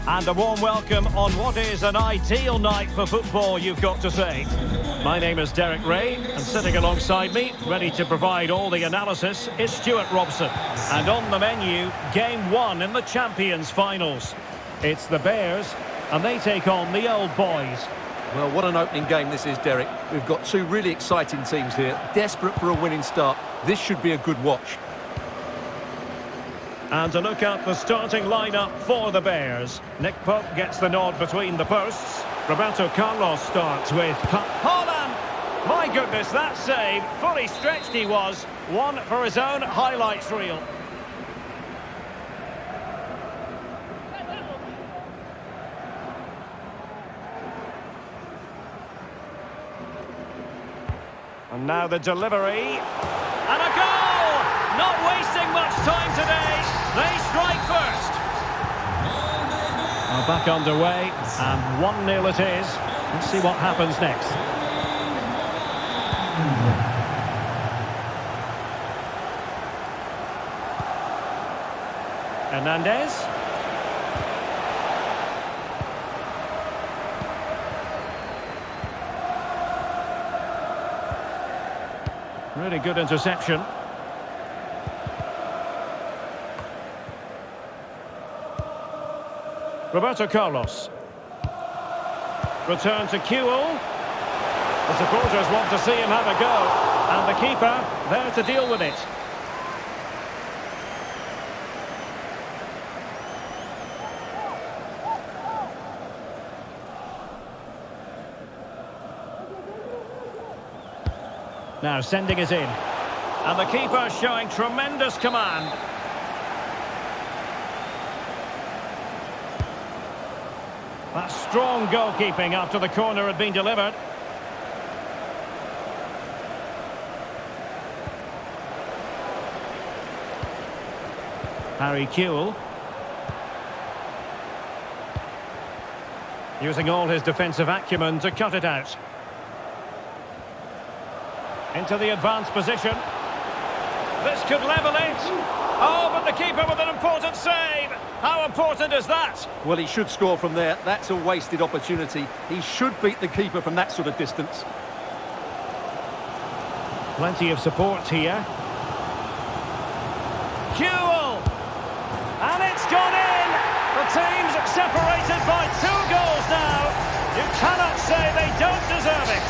And a warm welcome on what is an ideal night for football, you've got to say. My name is Derek Ray, and sitting alongside me, ready to provide all the analysis, is Stuart Robson. And on the menu, Game 1 in the Champions Finals. It's the Bears, and they take on the Old Boys. Well, what an opening game this is, Derek. We've got two really exciting teams here, desperate for a winning start. This should be a good watch. And to look at the starting lineup for the Bears. Nick Pope gets the nod between the posts. Roberto Carlos starts with Haaland! My goodness, that save. Fully stretched he was. One for his own highlights reel. And now the delivery. And a goal! Not wasting much time today. They strike first. Are back underway, and 1-0 it is. Let's see what happens next. Hernandez. Really good interception. Roberto Carlos. Return to Kewell. The supporters want to see him have a go. And the keeper there to deal with it. Now sending it in. And the keeper showing tremendous command. That's strong goalkeeping after the corner had been delivered. Harry Kewell. Using all his defensive acumen to cut it out. Into the advanced position. This could level it. Oh, but the keeper with an important save. How important is that? Well, he should score from there. That's a wasted opportunity. He should beat the keeper from that sort of distance. Plenty of support here. Kewell! And it's gone in! The team's separated by 2 goals now. You cannot say they don't deserve it.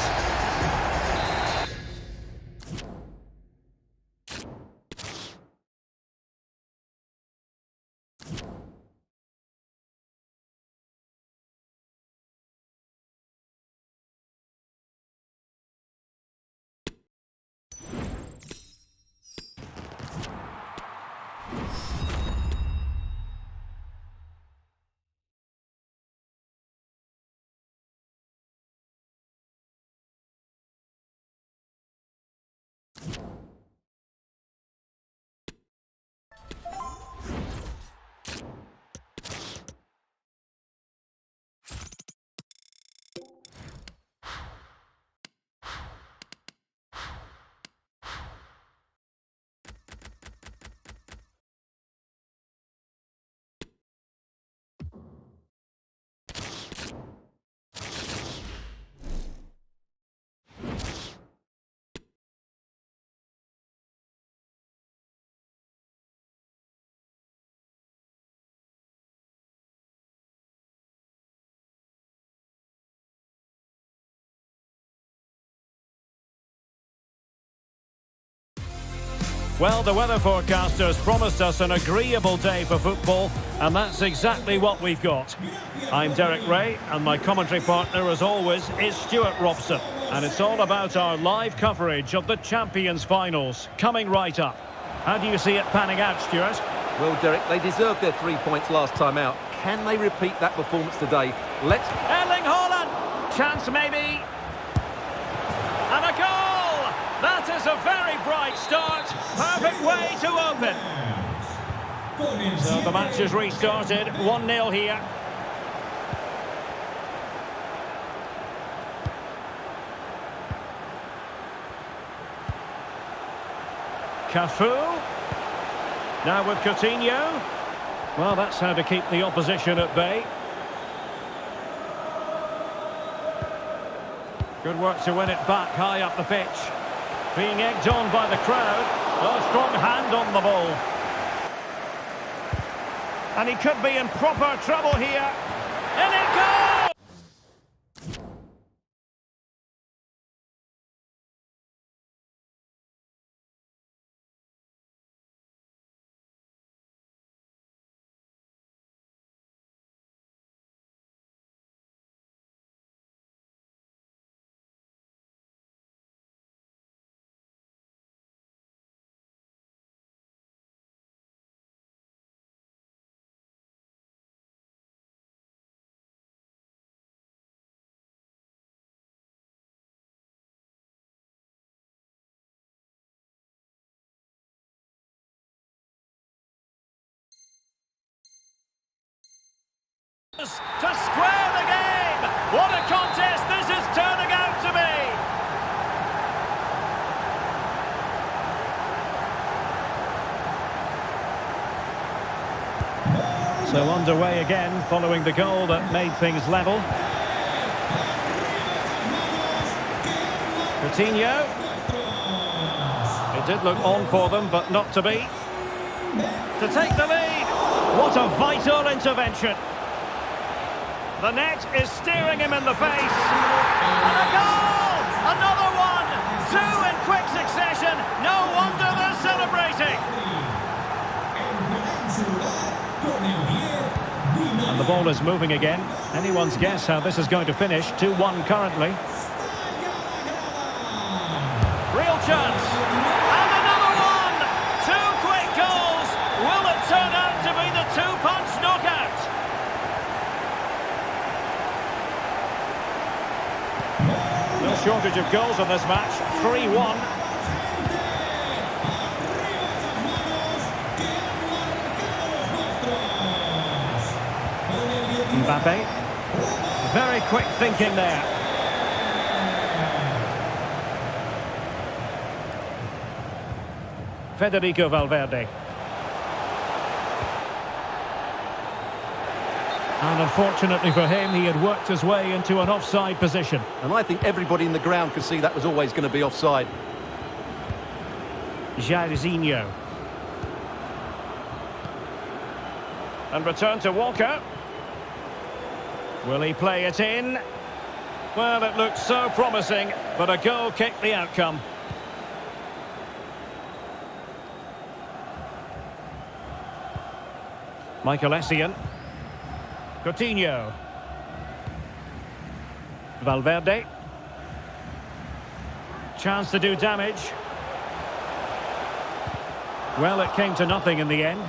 Well, the weather forecasters promised us an agreeable day for football, and that's exactly what we've got. I'm Derek Ray, and my commentary partner, as always, is Stuart Robson. And it's all about our live coverage of the Champions Finals, coming right up. How do you see it panning out, Stuart? Well, Derek, they deserved their 3 points last time out. Can they repeat that performance today? Let's... Erling Haaland! Chance maybe. And a goal! That is a very bright start. Perfect way to open. So the match is restarted. 1-0 here. Cafu. Now with Coutinho. Well, that's how to keep the opposition at bay. Good work to win it back high up the pitch. Being egged on by the crowd. A strong hand on the ball. And he could be in proper trouble here. And it goes! To square the game! What a contest this is turning out to be! So underway again, following the goal that made things level. Coutinho. It did look on for them, but not to be. To take the lead! What a vital intervention! The net is staring him in the face. And a goal! Another one! Two in quick succession. No wonder they're celebrating. And the ball is moving again. Anyone's guess how this is going to finish. 2-1 currently. Real chance. And another one! Two quick goals. Will it turn out to be the two-punch knockout? No shortage of goals in this match. 3-1. Mbappe. Very quick thinking there. Federico Valverde. And unfortunately for him, he had worked his way into an offside position. And I think everybody in the ground could see that was always going to be offside. Jairzinho. And return to Walker. Will he play it in? Well, it looked so promising, but a goal kicked the outcome. Michael Essien. Coutinho. Valverde. Chance to do damage. Well, it came to nothing in the end.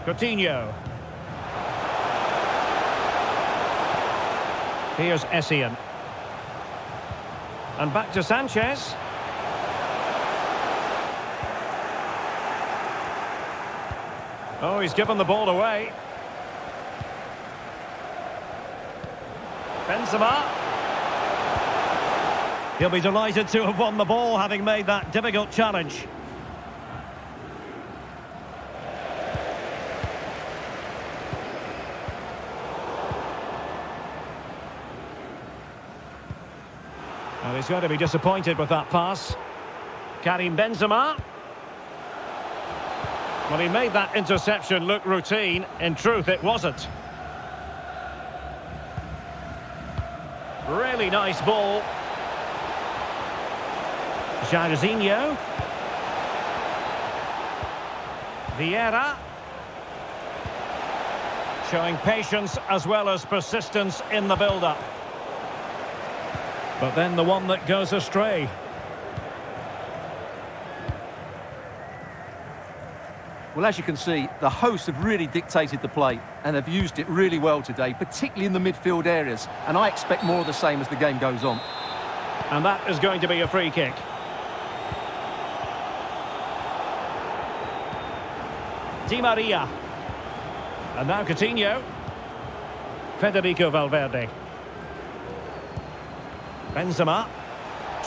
Coutinho. Here's Essien. And back to Sanchez. Oh, he's given the ball away. Benzema. He'll be delighted to have won the ball, having made that difficult challenge. And he's going to be disappointed with that pass. Karim Benzema. Well, he made that interception look routine. In truth, it wasn't. Really nice ball. Jairzinho. Vieira. Showing patience as well as persistence in the build-up. But then the one that goes astray. Well, as you can see, the hosts have really dictated the play and have used it really well today, particularly in the midfield areas. And I expect more of the same as the game goes on. And that is going to be a free kick. Di Maria. And now Coutinho. Federico Valverde. Benzema.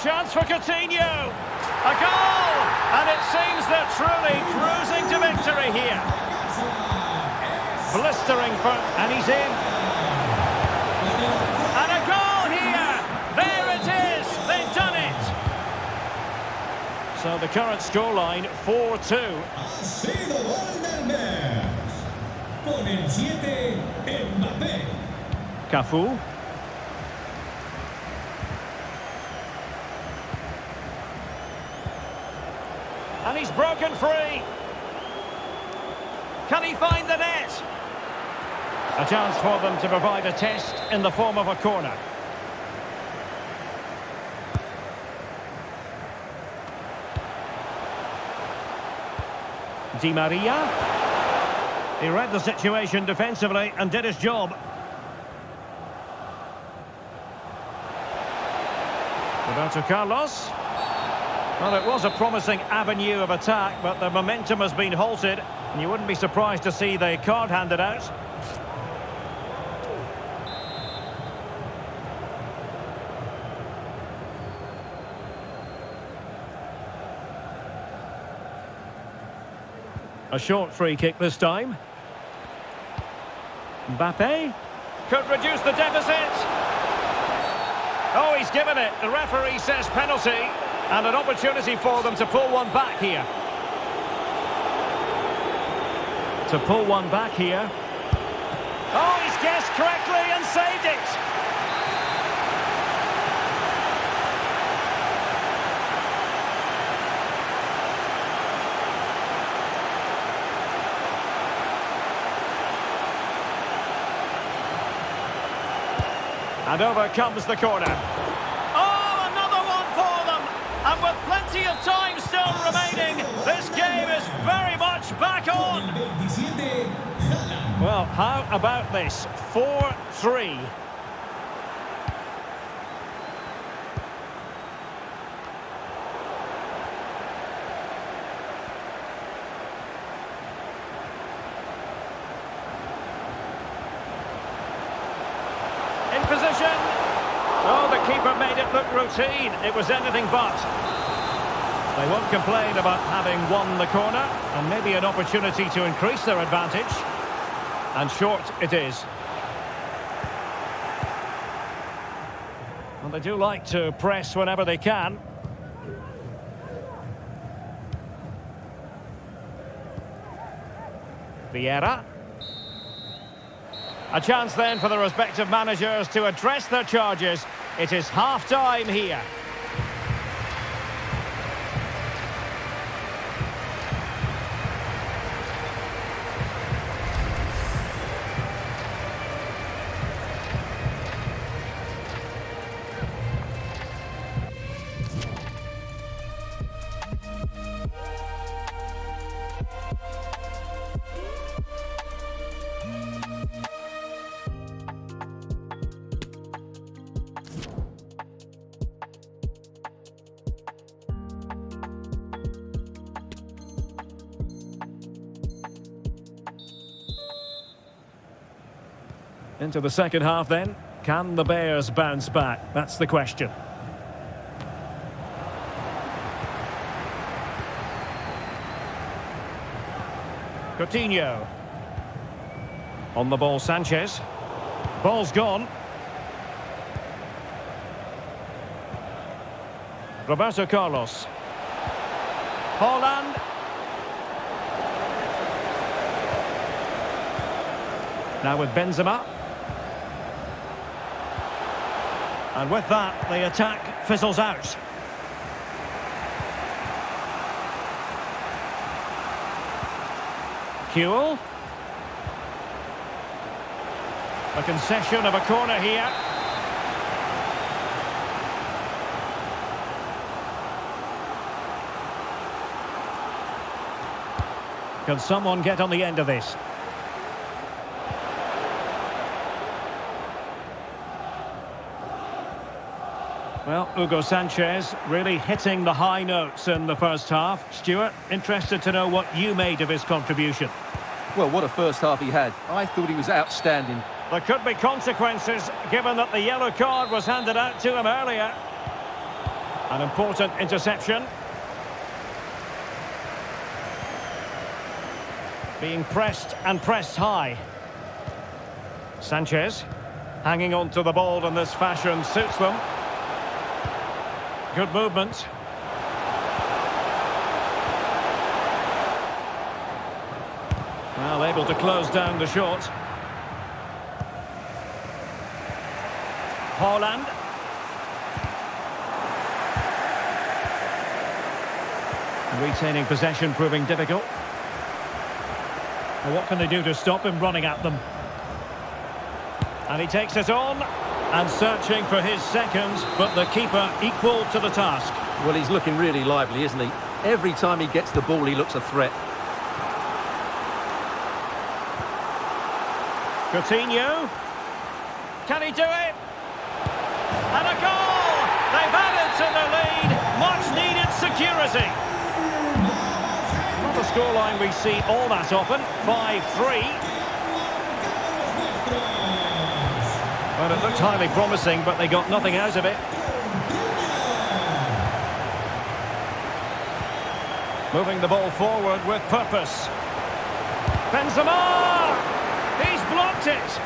Chance for Coutinho. A goal! And it seems they're truly cruising to victory here. Blistering for... and he's in. And a goal here! There it is! They've done it! So the current scoreline, 4-2. Cafu. And he's broken free. Can he find the net? A chance for them to provide a test in the form of a corner. Di Maria. He read the situation defensively and did his job. Roberto Carlos. Well, it was a promising avenue of attack, but the momentum has been halted, and you wouldn't be surprised to see the card handed out. A short free kick this time. Mbappe could reduce the deficit. Oh, he's given it. The referee says penalty. And an opportunity for them to pull one back here. Oh, he's guessed correctly and saved it. And over comes the corner. And with plenty of time still remaining, this game is very much back on. Well, how about this? 4-3. In position. Oh, the keeper made it look routine. It was anything but. They won't complain about having won the corner, and maybe an opportunity to increase their advantage. And short it is. Well, they do like to press whenever they can. Vieira. A chance then for the respective managers to address their charges. It is half-time here. Into the second half then. Can the Bears bounce back? That's the question. Coutinho. On the ball, Sanchez. Ball's gone. Roberto Carlos. Haaland. Now with Benzema. And with that, the attack fizzles out. Kuhl. A concession of a corner here. Can someone get on the end of this? Well, Hugo Sanchez really hitting the high notes in the first half. Stuart, interested to know what you made of his contribution. Well, what a first half he had. I thought he was outstanding. There could be consequences, given that the yellow card was handed out to him earlier. An important interception. Being pressed and pressed high. Sanchez hanging on to the ball in this fashion suits them. Good movement. Well, able to close down the shot. Haaland. Retaining possession proving difficult. Well, what can they do to stop him running at them? And he takes it on. And searching for his second, but the keeper equal to the task. Well, he's looking really lively, isn't he? Every time he gets the ball, he looks a threat. Coutinho. Can he do it? And a goal! They've added to the lead. Much needed security. Not a scoreline we see all that often. 5-3. Well, it looked highly promising, but they got nothing out of it. Moving the ball forward with purpose. Benzema! He's blocked it!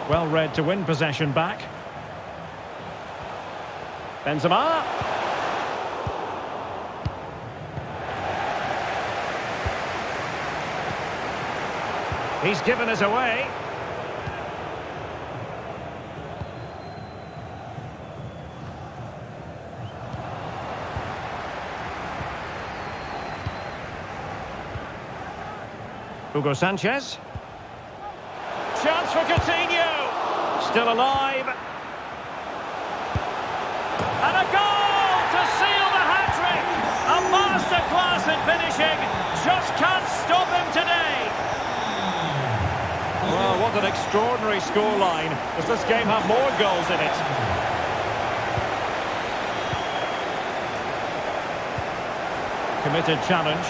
Well read to win possession back. Benzema! He's given us away. Hugo Sanchez. Chance for Coutinho. Still alive. And a goal to seal the hat-trick. A masterclass in finishing. Just can't stop him today. Well, what an extraordinary scoreline. Does this game have more goals in it? Committed challenge.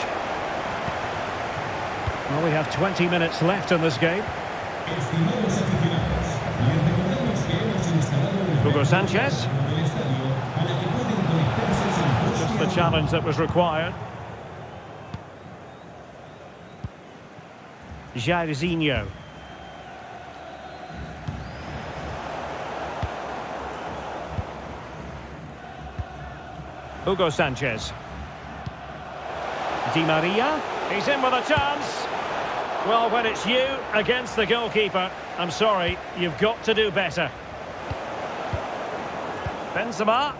Well, we have 20 minutes left in this game. Hugo Sanchez. Just the challenge that was required. Jairzinho. Hugo Sanchez. Di Maria. He's in with a chance. Well, when it's you against the goalkeeper, I'm sorry, you've got to do better. Benzema.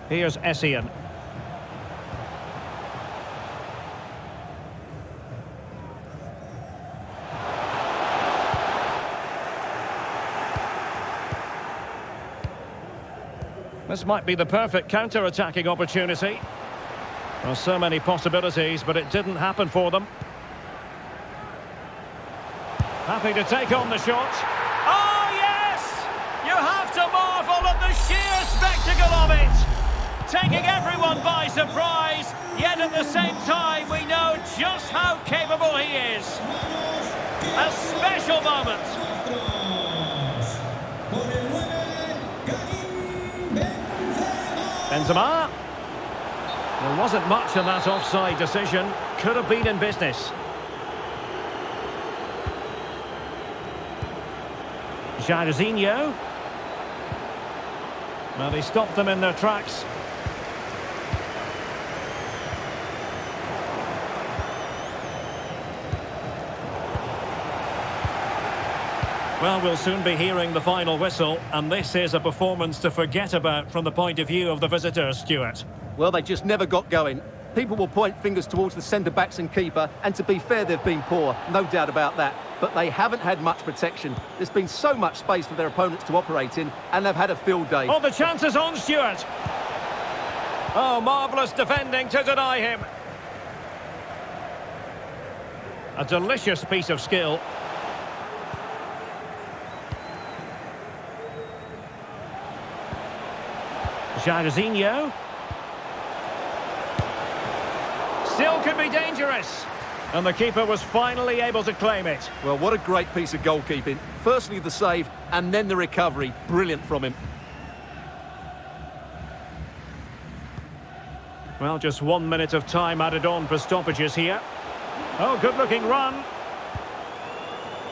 Here's Essien. This might be the perfect counter-attacking opportunity. Well, so many possibilities, but it didn't happen for them. Happy to take on the shot. Oh, yes! You have to marvel at the sheer spectacle of it! Taking everyone by surprise, yet at the same time we know just how capable he is. A special moment. Benzema. There wasn't much in that offside decision. Could have been in business. Jairzinho. Well, he stopped them in their tracks. Well, we'll soon be hearing the final whistle, and this is a performance to forget about from the point of view of the visitors, Stuart. Well, they just never got going. People will point fingers towards the centre-backs and keeper, and to be fair, they've been poor, no doubt about that. But they haven't had much protection. There's been so much space for their opponents to operate in, and they've had a field day. Oh, the chance is on, Stuart. Oh, marvellous defending to deny him. A delicious piece of skill. Jairzinho. Still could be dangerous. And the keeper was finally able to claim it. Well, what a great piece of goalkeeping. Firstly, the save, and then the recovery. Brilliant from him. Well, just 1 minute of time added on for stoppages here. Oh, good-looking run.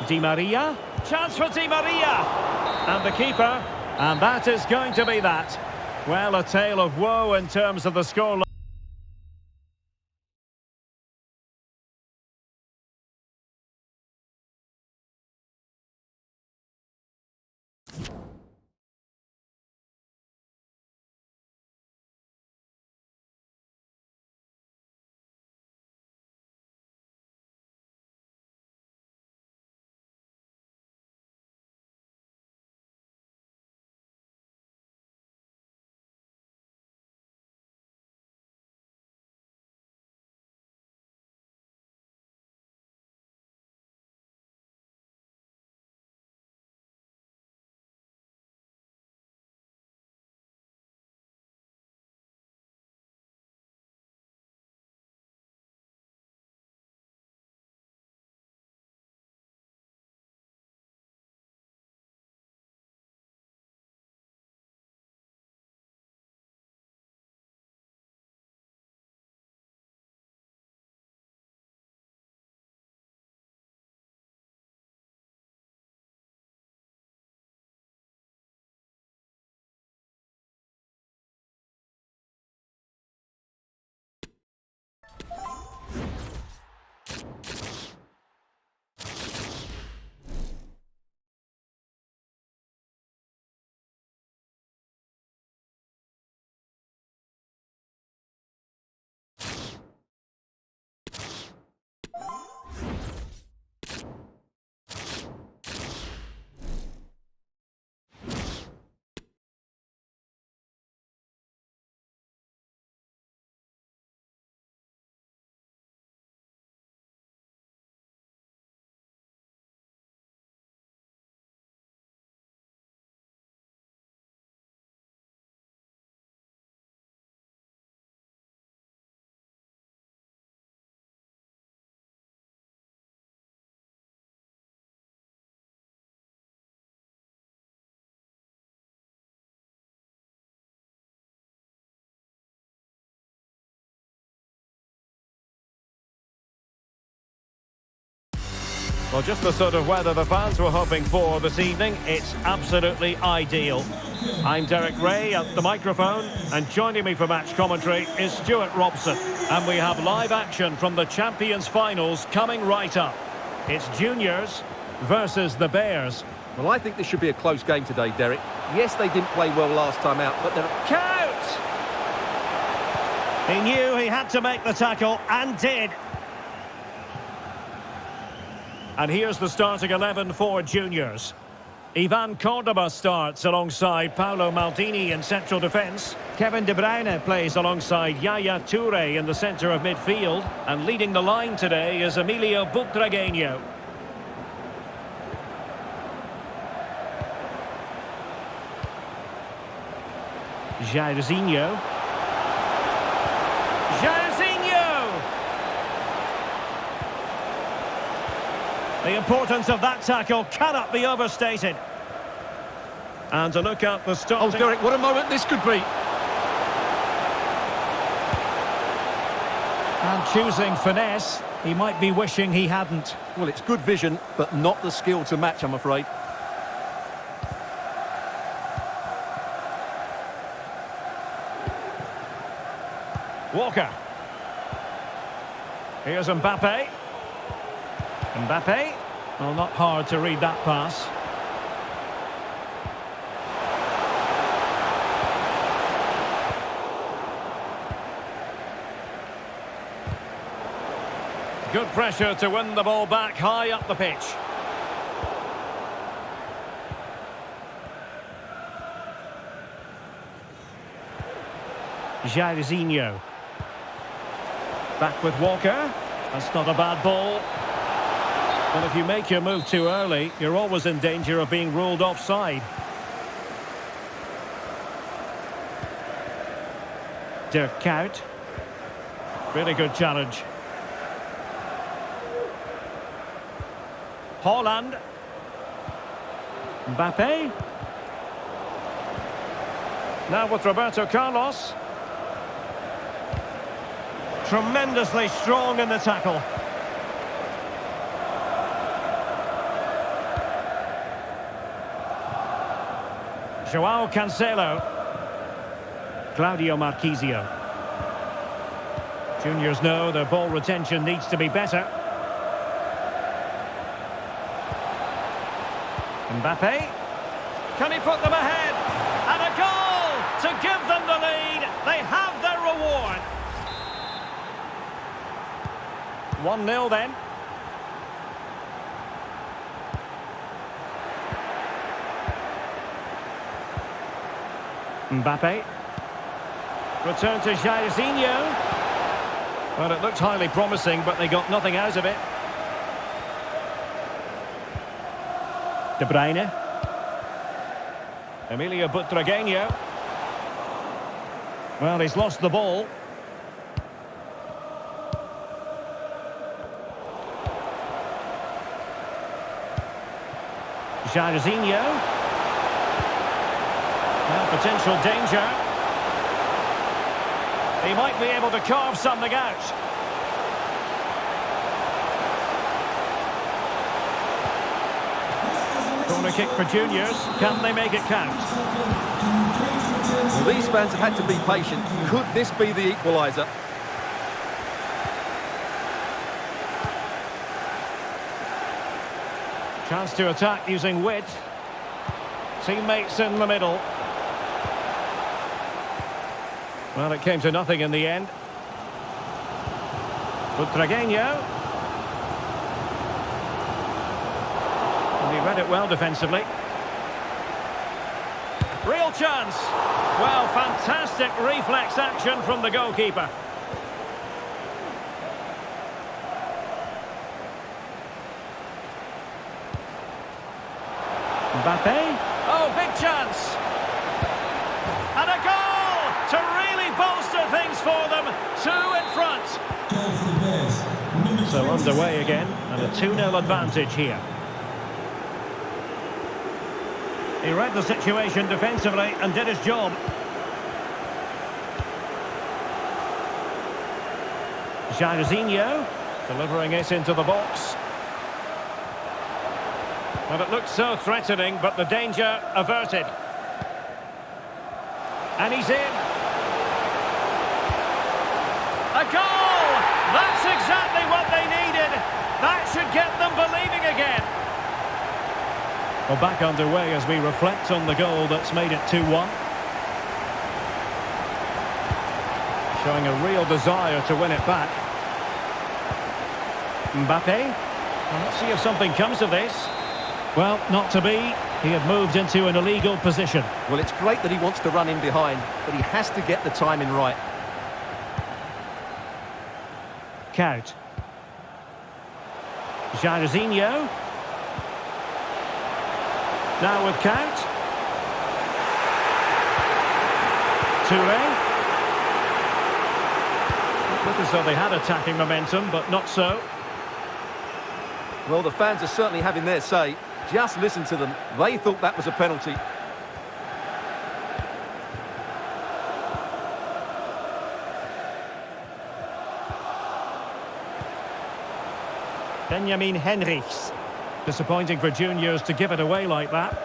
Di Maria. Chance for Di Maria. And the keeper. And that is going to be that. Well, a tale of woe in terms of the scoreline. Well, just the sort of weather the fans were hoping for this evening. It's absolutely ideal. I'm Derek Ray at the microphone, and joining me for match commentary is Stuart Robson. And we have live action from the Champions Finals coming right up. It's Juniors versus the Bears. Well, I think this should be a close game today, Derek. Yes, they didn't play well last time out, but they're... Count! He knew he had to make the tackle, and did. And here's the starting 11 for Juniors. Ivan Cordoba starts alongside Paolo Maldini in central defence. Kevin De Bruyne plays alongside Yaya Toure in the centre of midfield. And leading the line today is Emilio Butragueño. Jairzinho. The importance of that tackle cannot be overstated. And to look at the starting... Oh, Derek, what a moment this could be. And choosing finesse, he might be wishing he hadn't. Well, it's good vision, but not the skill to match, I'm afraid. Walker. Here's Mbappe. Mbappe. Well, not hard to read that pass. Good pressure to win the ball back high up the pitch. Jairzinho. Back with Walker. That's not a bad ball. But if you make your move too early, you're always in danger of being ruled offside. Dirk Kuyt. Really good challenge. Haaland. Mbappe. Now with Roberto Carlos. Tremendously strong in the tackle. João Cancelo. Claudio Marchisio. Juniors know their ball retention needs to be better. Mbappe. Can he put them ahead? And a goal to give them the lead. They have their reward. 1-0 then. Mbappe. Return to Jairzinho. Well, it looked highly promising, but they got nothing out of it. De Bruyne. Emilio Butragueño. Well, he's lost the ball. Jairzinho. Well, potential danger. He might be able to carve something out. Corner kick for Juniors. Can they make it count? Well, these fans have had to be patient. Could this be the equaliser? Chance to attack using width. Teammates in the middle. Well, it came to nothing in the end. Butragueño. And he read it well defensively. Real chance. Well, fantastic reflex action from the goalkeeper. Mbappe. Oh, big chance. And a goal to really bolster things for them. 2 in front. So underway again, and a 2-0 advantage here. He read the situation defensively and did his job. Jairzinho delivering it into the box. Well, it looked so threatening, but the danger averted. And he's in. A goal! That's exactly what they needed. That should get them believing again. Well, back underway as we reflect on the goal that's made it 2-1. Showing a real desire to win it back. Mbappe. Well, let's see if something comes of this. Well, not to be. He had moved into an illegal position. Well, it's great that he wants to run in behind, but he has to get the timing right. Kuyt. Jairzinho. Now with Kuyt. Touré. Looked as though they had attacking momentum, but not so. Well, the fans are certainly having their say. Just listen to them. They thought that was a penalty. Benjamin Henrichs. Disappointing for Juniors to give it away like that.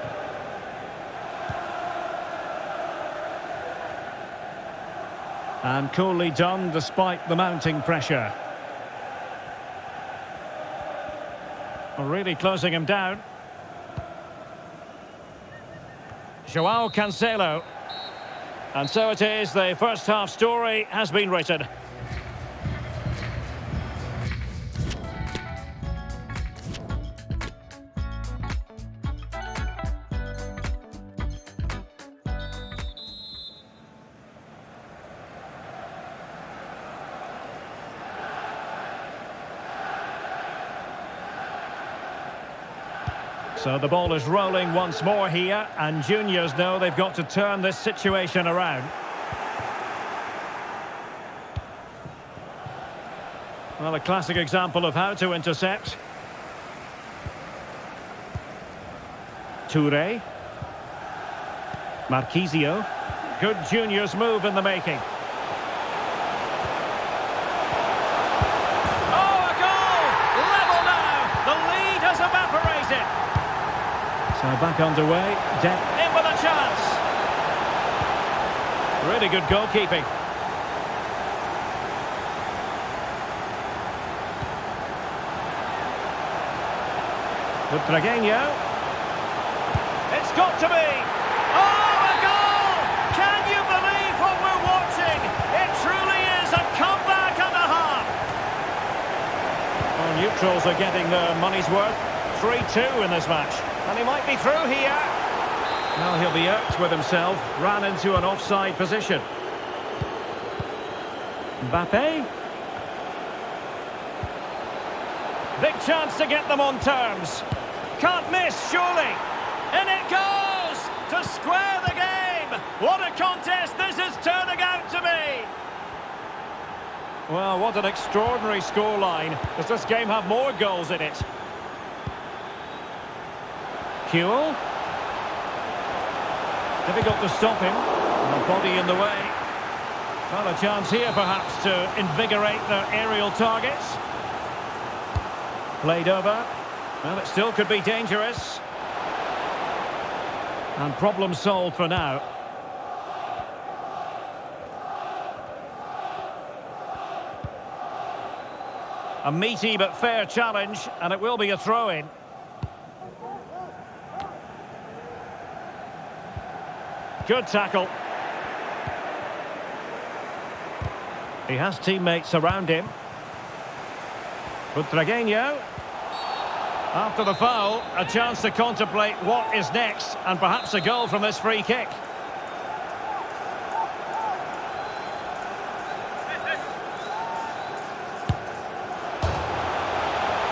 And coolly done despite the mounting pressure. Really closing him down. João Cancelo. And so it is, the first half story has been written. So the ball is rolling once more here, and juniors know they've got to turn this situation around. Well, a classic example of how to intercept. Toure. Marquisio. Good juniors move in the making. Oh, a goal! Level now! The lead has evaporated. So back underway. In with a chance. Really good goalkeeping. With Dragueño. It's got to be. Oh, a goal! Can you believe what we're watching? It truly is a comeback and a half. Well, neutrals are getting their money's worth. 3-2 in this match. And he might be through here. Well, he'll be irked with himself. Ran into an offside position. Mbappe. Big chance to get them on terms. Can't miss, surely. And it goes to square the game. What a contest this is turning out to be. Well, what an extraordinary scoreline. Does this game have more goals in it? Huel. Difficult to stop him. And a body in the way. Well, a chance here perhaps to invigorate their aerial targets. Played over. Well, it still could be dangerous. And problem solved for now. A meaty but fair challenge, and it will be a throw-in. Good tackle. He has teammates around him. With Dragueño. After the foul, a chance to contemplate what is next, and perhaps a goal from this free kick.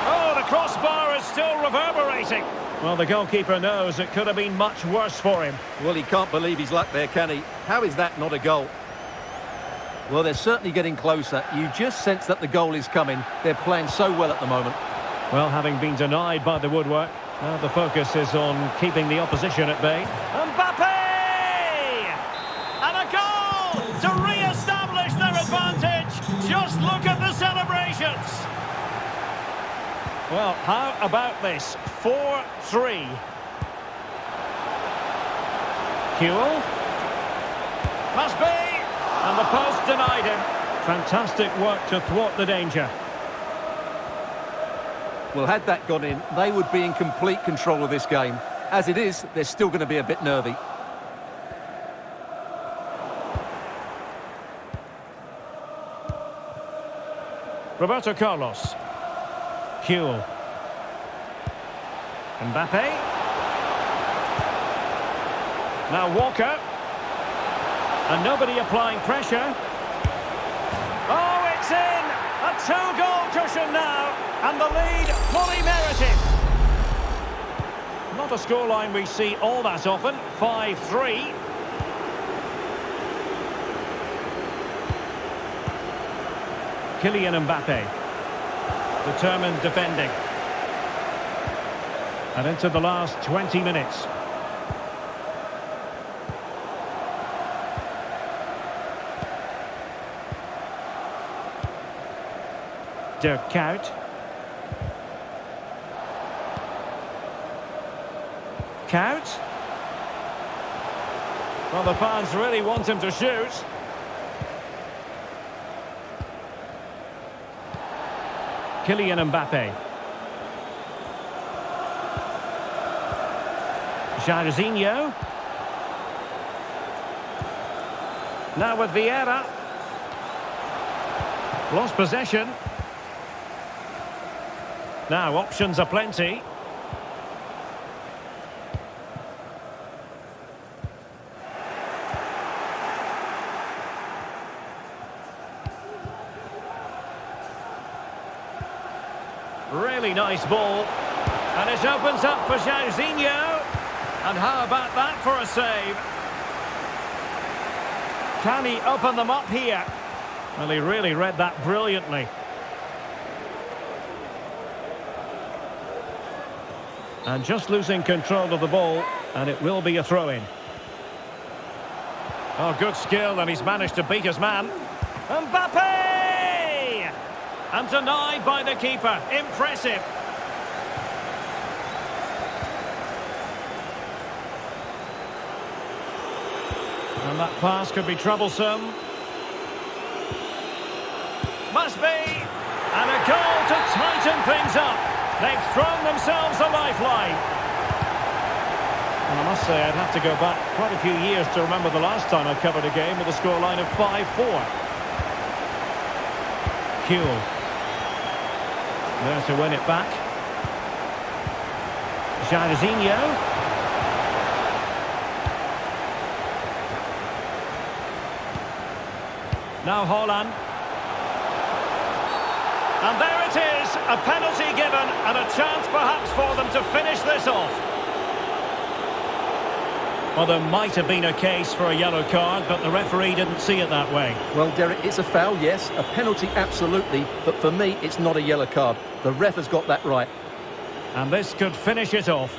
Oh, the crossbar is still reverberating. Well, the goalkeeper knows it could have been much worse for him. Well, he can't believe his luck there, can he? How is that not a goal? Well, they're certainly getting closer. You just sense that the goal is coming. They're playing so well at the moment. Well, having been denied by the woodwork, now the focus is on keeping the opposition at bay. Mbappe! And a goal to re-establish their advantage. Just look at the celebrations. Well, how about this? 4-3. Huel. Must be. And the post denied him. Fantastic work to thwart the danger. Well, had that gone in, they would be in complete control of this game. As it is, they're still going to be a bit nervy. Roberto Carlos. Huel. Mbappe. Now Walker. And nobody applying pressure. Oh, it's in! A two-goal cushion now. And the lead fully merited. Not a scoreline we see all that often. 5-3. Kylian Mbappe. Determined defending. And into the last 20 minutes. Dirk Kuyt. Kuyt. Well, the fans really want him to shoot. Kylian Mbappe. Jairzinho. Now with Vieira. Lost possession. Now options are plenty. Really nice ball. And it opens up for Jairzinho. And how about that for a save? Can he open them up here? Well, he really read that brilliantly. And just losing control of the ball, and it will be a throw-in. Oh, good skill, and he's managed to beat his man. Mbappe! And denied by the keeper. Impressive. And that pass could be troublesome. Must be. And a goal to tighten things up. They've thrown themselves a lifeline. And I must say, I'd have to go back quite a few years to remember the last time I covered a game with a scoreline of 5-4. Huel. There to win it back. Jairzinho. Now Haaland. And there it is, a penalty given and a chance perhaps for them to finish this off. Well, there might have been a case for a yellow card, but the referee didn't see it that way. Well, Derek, it's a foul, yes, a penalty, absolutely, but for me, it's not a yellow card. The ref has got that right. And this could finish it off.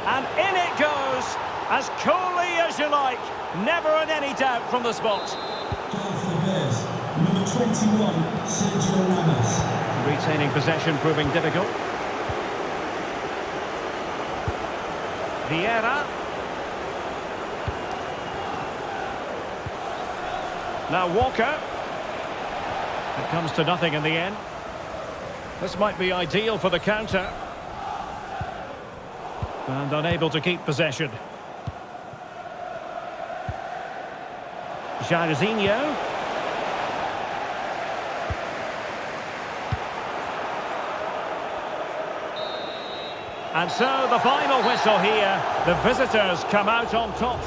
And in it goes, as coolly as you like. Never in any doubt from the spot. Number 21, Sergio Ramos. Retaining possession proving difficult. Vieira. Now Walker. It comes to nothing in the end. This might be ideal for the counter. And unable to keep possession. Jairzinho. And so the final whistle here. The visitors come out on top.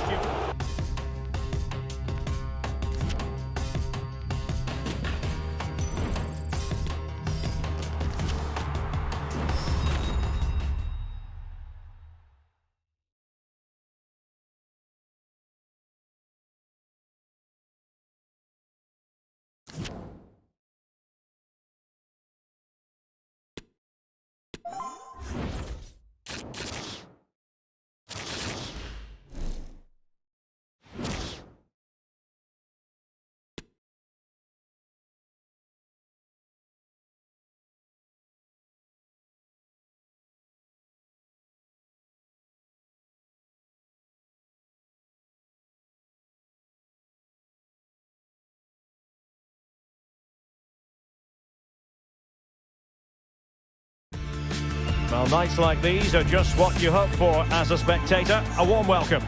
Well, nights like these are just what you hope for as a spectator. A warm welcome.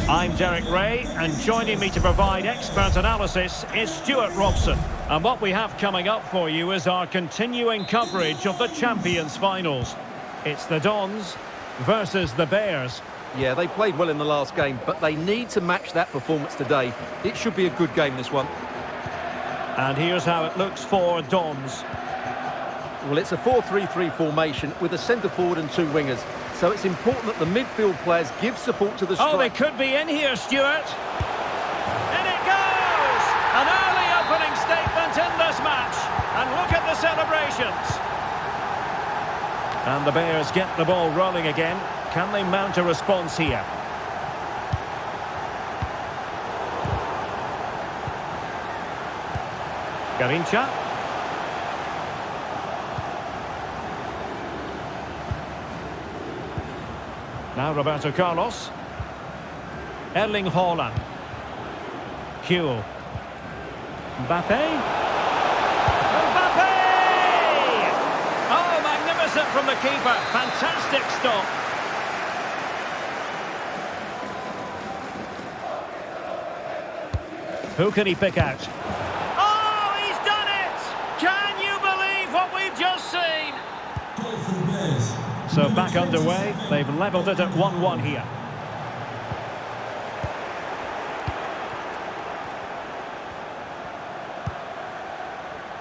I'm Derek Ray, and joining me to provide expert analysis is Stuart Robson. And what we have coming up for you is our continuing coverage of the Champions Finals. It's the Dons versus the Bears. Yeah, they played well in the last game, but they need to match that performance today. It should be a good game, this one. And here's how it looks for Dons. Well, it's a 4-3-3 formation with a centre-forward and two wingers. So it's important that the midfield players give support to the strike. Oh, they could be in here, Stuart. In it goes! An early opening statement in this match. And look at the celebrations. And the Bears get the ball rolling again. Can they mount a response here? Garincha. Now Roberto Carlos. Erling Haaland. Huel. Mbappe. Mbappe! Oh, magnificent from the keeper. Fantastic stop. Who can he pick out? Oh, he's done it! Can you believe what we've just seen? So back underway, they've levelled it at 1-1 here.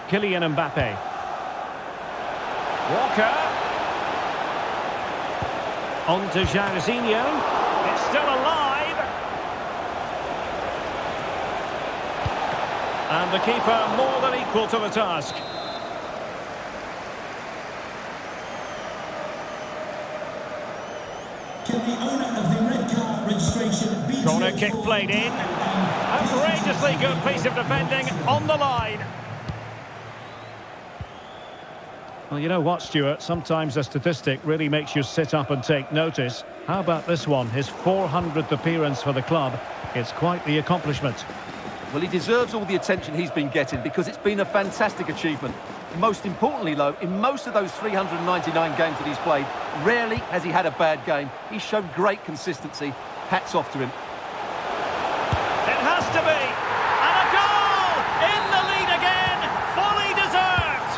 Kylian Mbappe. Walker. On to Jairzinho. It's still alive. And the keeper more than equal to the task. Can the owner of the red card registration be... Corner kick played in. Outrageously good piece of defending on the line. Well, you know what, Stuart? Sometimes a statistic really makes you sit up and take notice. How about this one? His 400th appearance for the club. It's quite the accomplishment. Well, he deserves all the attention he's been getting because it's been a fantastic achievement. Most importantly, though, in most of those 399 games that he's played, rarely has he had a bad game. He's shown great consistency. Hats off to him. It has to be. And a goal! In the lead again. Fully deserved.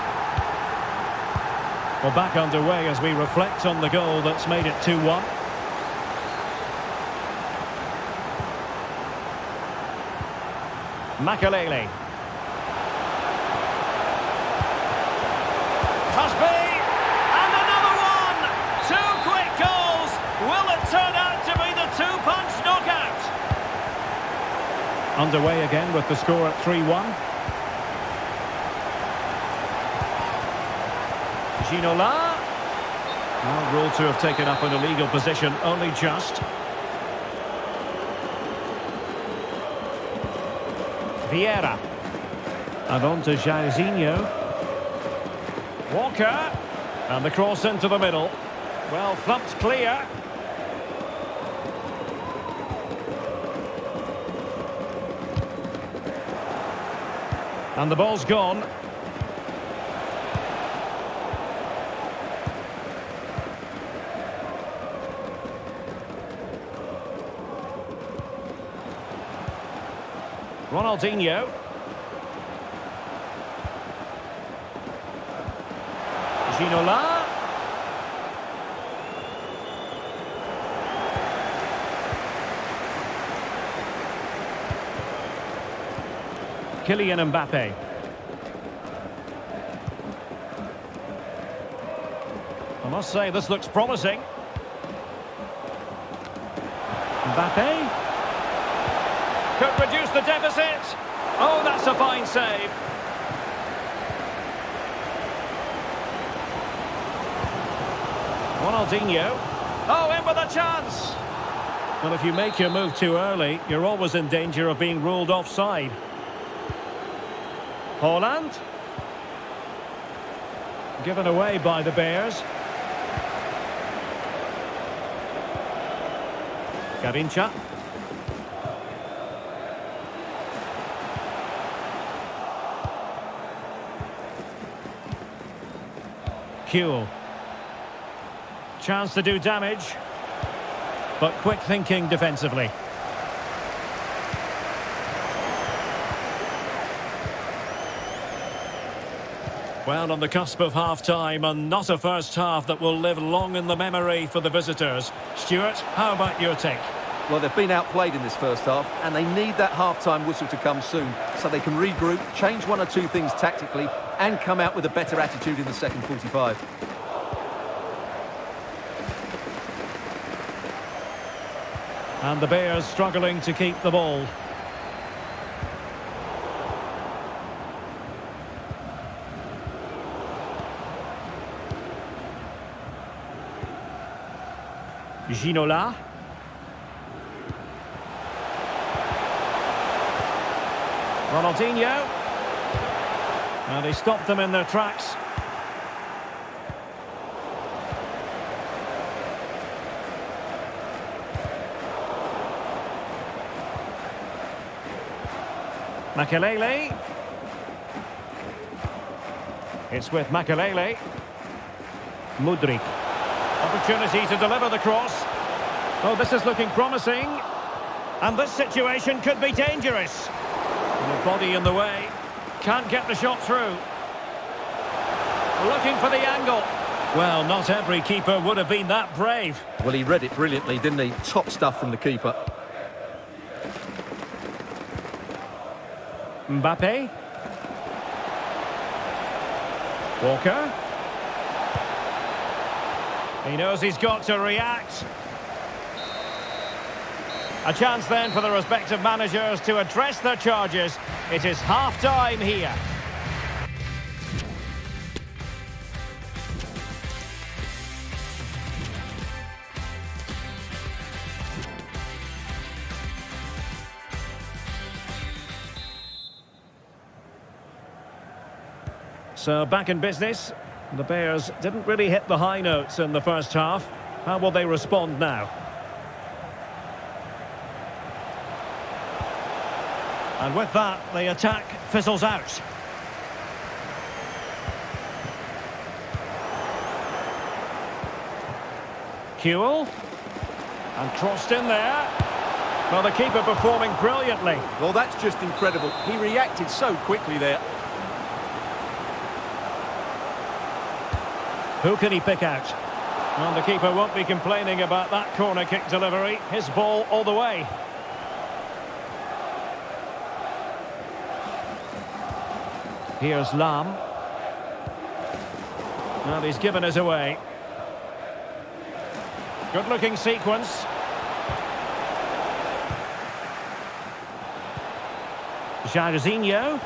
Well, back underway as we reflect on the goal that's made it 2-1. Makelele. Must be. And another one. 2 quick goals. Will it turn out to be the 2-punch knockout? Underway again with the score at 3-1. Ginola. Well, ruled to have taken up an illegal position, only just. Vieira. And on to Jairzinho. Walker. And the cross into the middle. Well, thumped clear. And the ball's gone. Ronaldinho. Ginola. Kylian Mbappe. I must say, this looks promising. Mbappe. Could reduce the deficit. Oh, that's a fine save. Ronaldinho. Oh, in with a chance. Well, if you make your move too early, you're always in danger of being ruled offside. Haaland. Given away by the Bears. Garincha. Kuhl. Chance to do damage, but quick thinking defensively. Well, on the cusp of half-time, and not a first half that will live long in the memory for the visitors. Stuart, how about your take? Well, they've been outplayed in this first half, and they need that half-time whistle to come soon so they can regroup, change 1 or 2 things tactically, and come out with a better attitude in the second 45. And the Bears struggling to keep the ball. Ginola. Ronaldinho. And he stopped them in their tracks. Makelele. It's with Makelele. Mudryk. Opportunity to deliver the cross. Oh, this is looking promising. And this situation could be dangerous. And the body in the way. Can't get the shot through. Looking for the angle. Well, not every keeper would have been that brave. Well, he read it brilliantly, didn't he? Top stuff from the keeper. Mbappe. Walker. He knows he's got to react. A chance then for the respective managers to address their charges. It is half-time here. So back in business. The Bears didn't really hit the high notes in the first half. How will they respond now? And with that, the attack fizzles out. Kewell. And crossed in there. Well, the keeper performing brilliantly. Well, that's just incredible. He reacted so quickly there. Who can he pick out? Well, the keeper won't be complaining about that corner kick delivery. His ball all the way. Here's Lam. And he's given us away. Good-looking sequence. Jairzinho.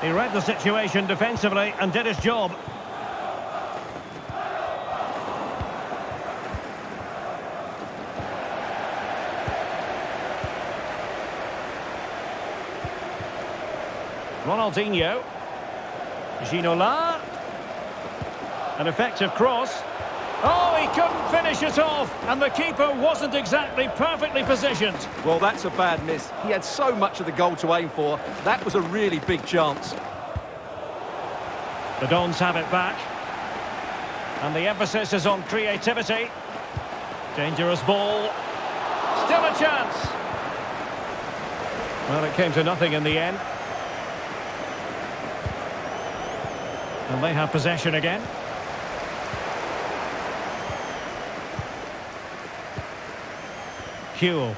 He read the situation defensively and did his job. Ronaldinho. Ginola. An effective cross. Oh, he couldn't finish it off, and the keeper wasn't exactly perfectly positioned. Well, that's a bad miss. He had so much of the goal to aim for. That was a really big chance. The Dons have it back. And the emphasis is on creativity. Dangerous ball. Still a chance. Well, it came to nothing in the end. And they have possession again. Kewell.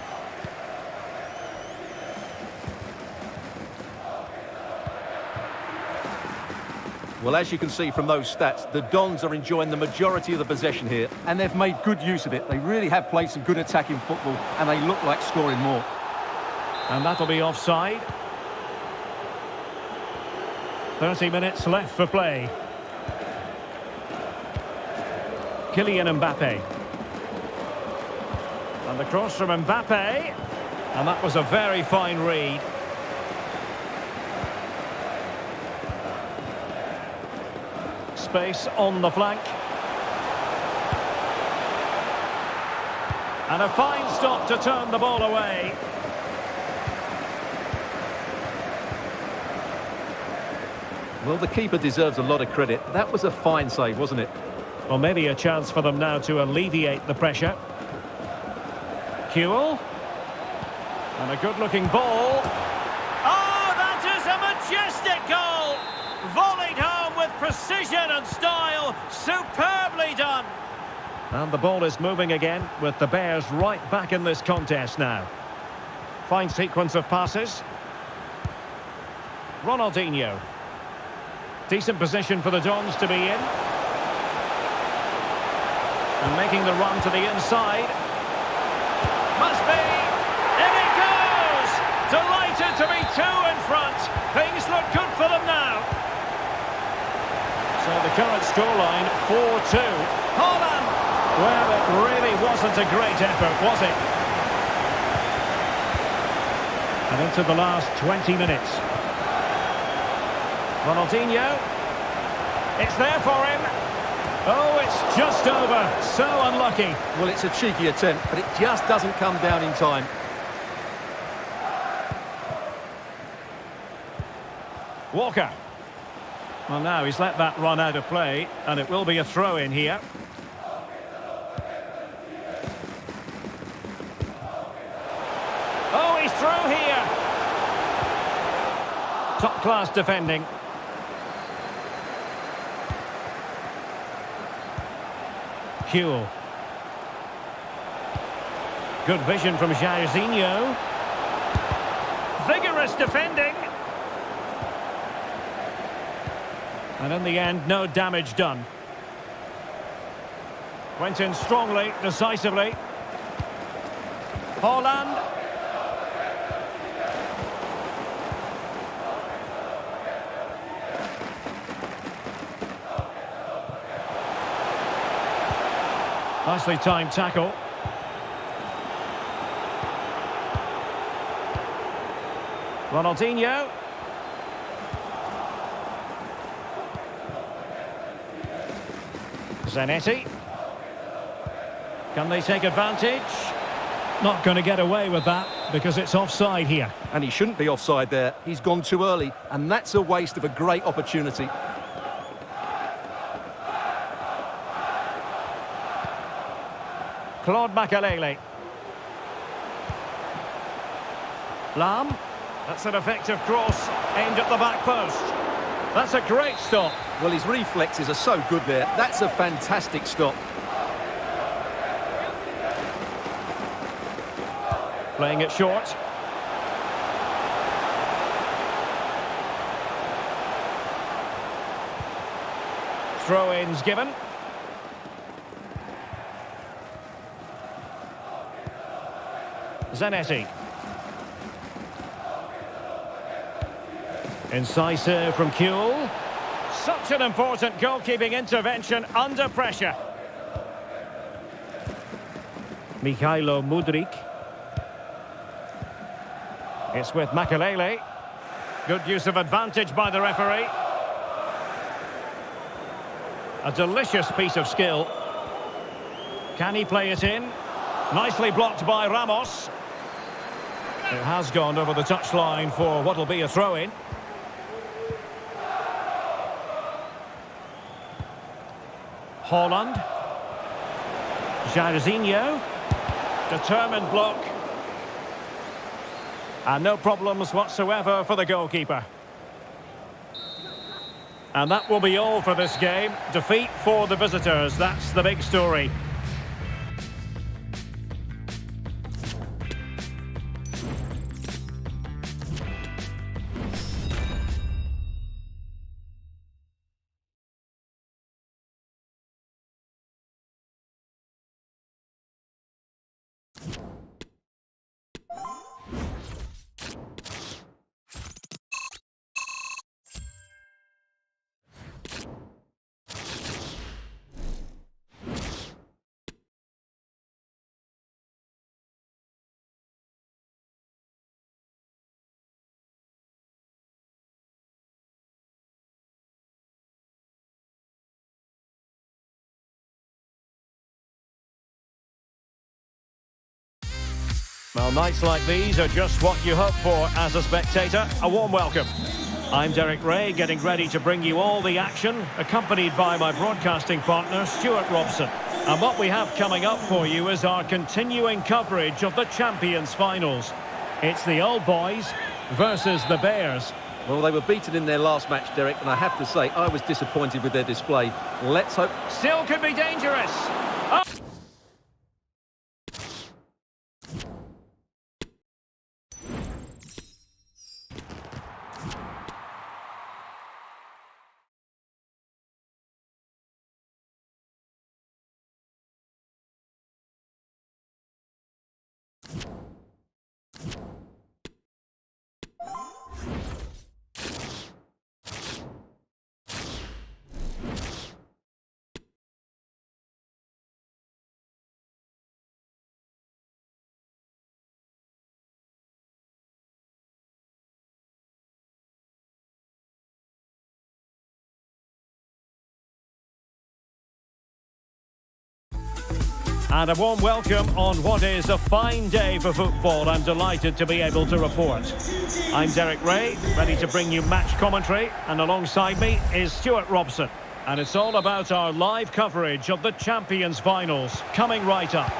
Well, as you can see from those stats, the Dons are enjoying the majority of the possession here, and they've made good use of it. They really have played some good attacking football, and they look like scoring more. And that'll be offside. 30 minutes left for play. Kylian Mbappe. And the cross from Mbappe. And that was a very fine read. Space on the flank. And a fine stop to turn the ball away. Well, the keeper deserves a lot of credit. That was a fine save, wasn't it? Well, maybe a chance for them now to alleviate the pressure. Kewell. And a good-looking ball. Oh, that is a majestic goal! Volleyed home with precision and style. Superbly done. And the ball is moving again, with the Bears right back in this contest now. Fine sequence of passes. Ronaldinho. Decent position for the Dons to be in. And making the run to the inside. Must be. In it goes! Delighted to be two in front. Things look good for them now. So the current scoreline, 4-2. Haaland! Well, it really wasn't a great effort, was it? And into the last 20 minutes. Ronaldinho. It's there for him. Oh, it's just over. So unlucky. Well, it's a cheeky attempt, but it just doesn't come down in time. Walker. Well, now he's let that run out of play, and it will be a throw-in here. Oh, he's through here. Top-class defending. Kewell. Good vision from Jairzinho. Vigorous defending. And in the end, no damage done. Went in strongly, decisively. Haaland. Nicely timed tackle. Ronaldinho. Zanetti. Can they take advantage? Not going to get away with that because it's offside here. And he shouldn't be offside there. He's gone too early, and that's a waste of a great opportunity. Claude Makelele. Lam. That's an effective cross aimed at the back post. That's a great stop. Well, his reflexes are so good there. That's a fantastic stop. Playing it short. Throw-ins given. Zanetti. Incisive from Kuhl. Such an important goalkeeping intervention under pressure. Mikhailo Mudryk. It's with Makelele. Good use of advantage by the referee. A delicious piece of skill. Can he play it in? Nicely blocked by Ramos. It has gone over the touchline for what will be a throw-in. Haaland. Jairzinho. Determined block. And no problems whatsoever for the goalkeeper. And that will be all for this game. Defeat for the visitors. That's the big story. Well, nights like these are just what you hope for as a spectator. A warm welcome. I'm Derek Ray, getting ready to bring you all the action, accompanied by my broadcasting partner, Stuart Robson. And what we have coming up for you is our continuing coverage of the Champions Finals. It's the old boys versus the Bears. Well, they were beaten in their last match, Derek, and I have to say, I was disappointed with their display. Let's hope... Still could be dangerous. Oh. And a warm welcome on what is a fine day for football. I'm delighted to be able to report. I'm Derek Ray, ready to bring you match commentary, and alongside me is Stuart Robson. And it's all about our live coverage of the Champions Finals, coming right up.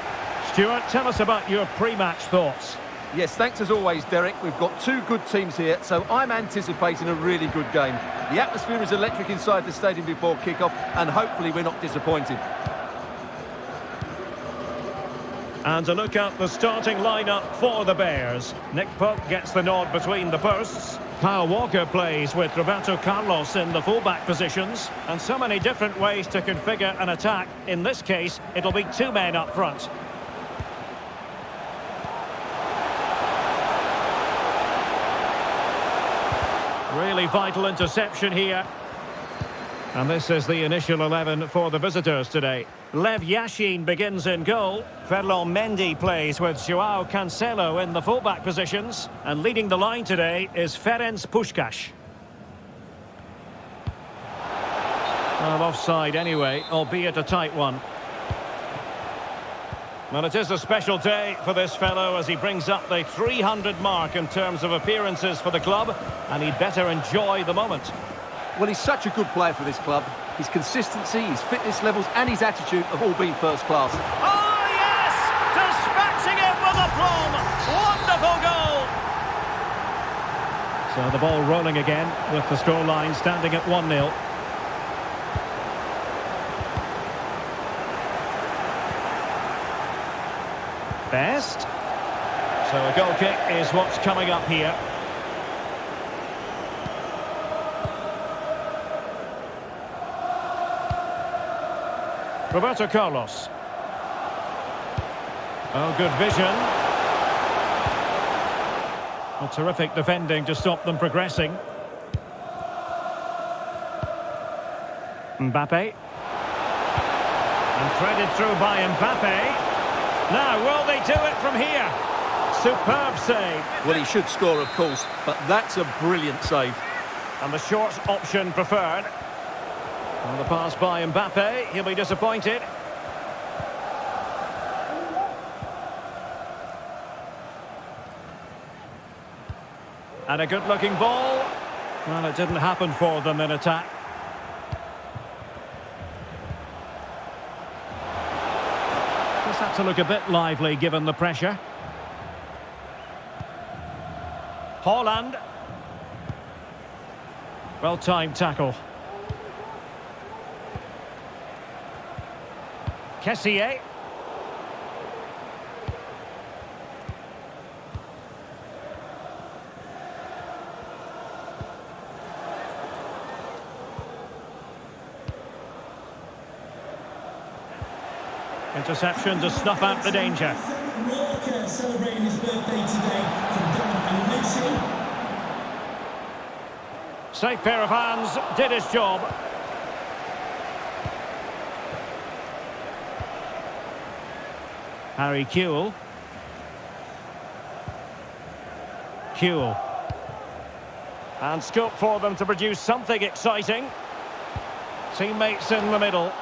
Stuart, tell us about your pre-match thoughts. Yes, thanks as always, Derek. We've got two good teams here, so I'm anticipating a really good game. The atmosphere is electric inside the stadium before kick-off, and hopefully we're not disappointed. And to look at the starting lineup for the Bears. Nick Pope gets the nod between the posts. Kyle Walker plays with Roberto Carlos in the fullback positions, and so many different ways to configure an attack. In this case, it'll be two men up front. Really vital interception here. And this is the initial 11 for the visitors today. Lev Yashin begins in goal. Ferland Mendy plays with Joao Cancelo in the fullback positions. And leading the line today is Ferenc Puskás. Well, offside anyway, albeit a tight one. Well, it is a special day for this fellow as he brings up the 300 mark in terms of appearances for the club, and he'd better enjoy the moment. Well, he's such a good player for this club. His consistency, his fitness levels and his attitude have all been first class. Oh, yes! Dispatching it with aplomb! Wonderful goal! So the ball rolling again with the scoreline standing at 1-0. Best. So a goal kick is what's coming up here. Roberto Carlos. Oh, good vision. A terrific defending to stop them progressing. Mbappe. And threaded through by Mbappe. Now, will they do it from here? Superb save. Well, he should score, of course, but that's a brilliant save. And the short option preferred. And the pass by Mbappe, he'll be disappointed. And a good-looking ball. Well, it didn't happen for them in attack. Just had to look a bit lively given the pressure. Haaland. Well-timed tackle. Kessié. Interception to snuff out the danger. Walker celebrating his birthday today from Durham and Lucy. Safe pair of hands, did his job. Harry Kewell. Kewell. And scope for them to produce something exciting. Teammates in the middle.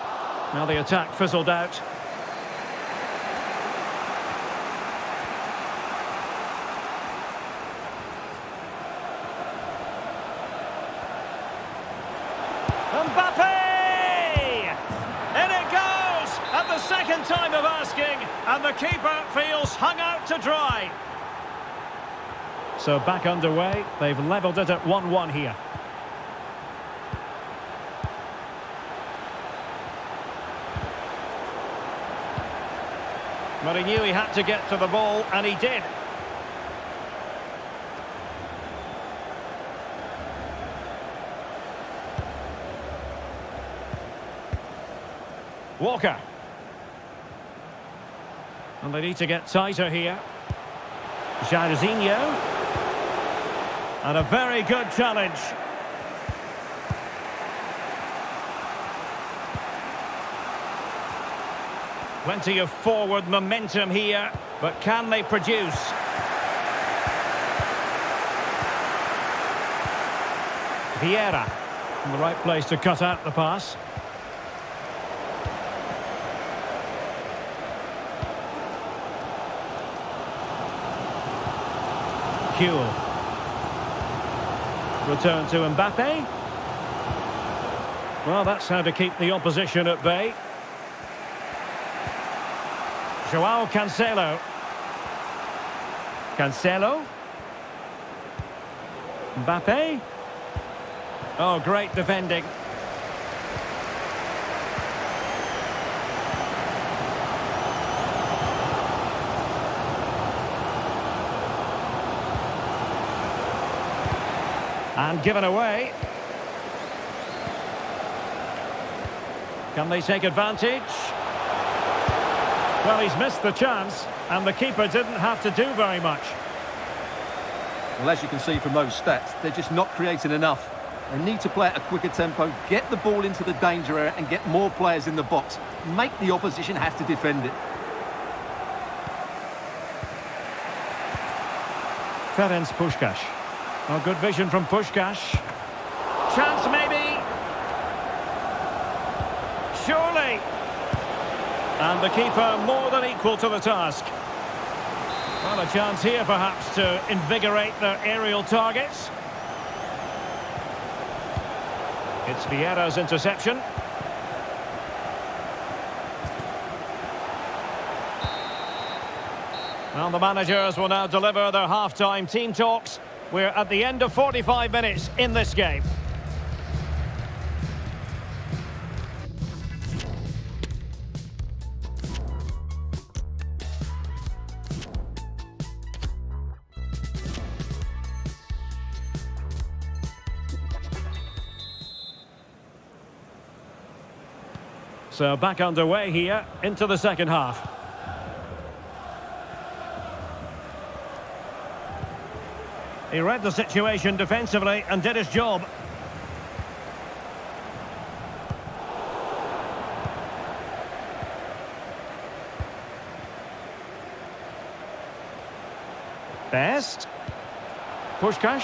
Now the attack fizzled out. Mbappe! In it goes! At the second time of asking, and the keeper feels hung out to dry. So back underway, they've levelled it at 1-1 here. But he knew he had to get to the ball, and he did. Walker. And they need to get tighter here. Jairzinho. And a very good challenge. Plenty of forward momentum here, but can they produce? Vieira in the right place to cut out the pass. Kewell. Return to Mbappe. Well, that's how to keep the opposition at bay. Joao Cancelo. Cancelo. Mbappe. Oh, great defending. And given away. Can they take advantage? Well, he's missed the chance, and the keeper didn't have to do very much. Well, as you can see from those stats, they're just not creating enough. They need to play at a quicker tempo, get the ball into the danger area and get more players in the box. Make the opposition have to defend it. Ferenc Puskás. Oh, good vision from Puskás. Chance maybe. Surely. And the keeper more than equal to the task. Well, a chance here perhaps to invigorate their aerial targets. It's Vieira's interception. Well, the managers will now deliver their half-time team talks. We're at the end of 45 minutes in this game. So back underway here into the second half. He read the situation defensively and did his job. Best. Puskás.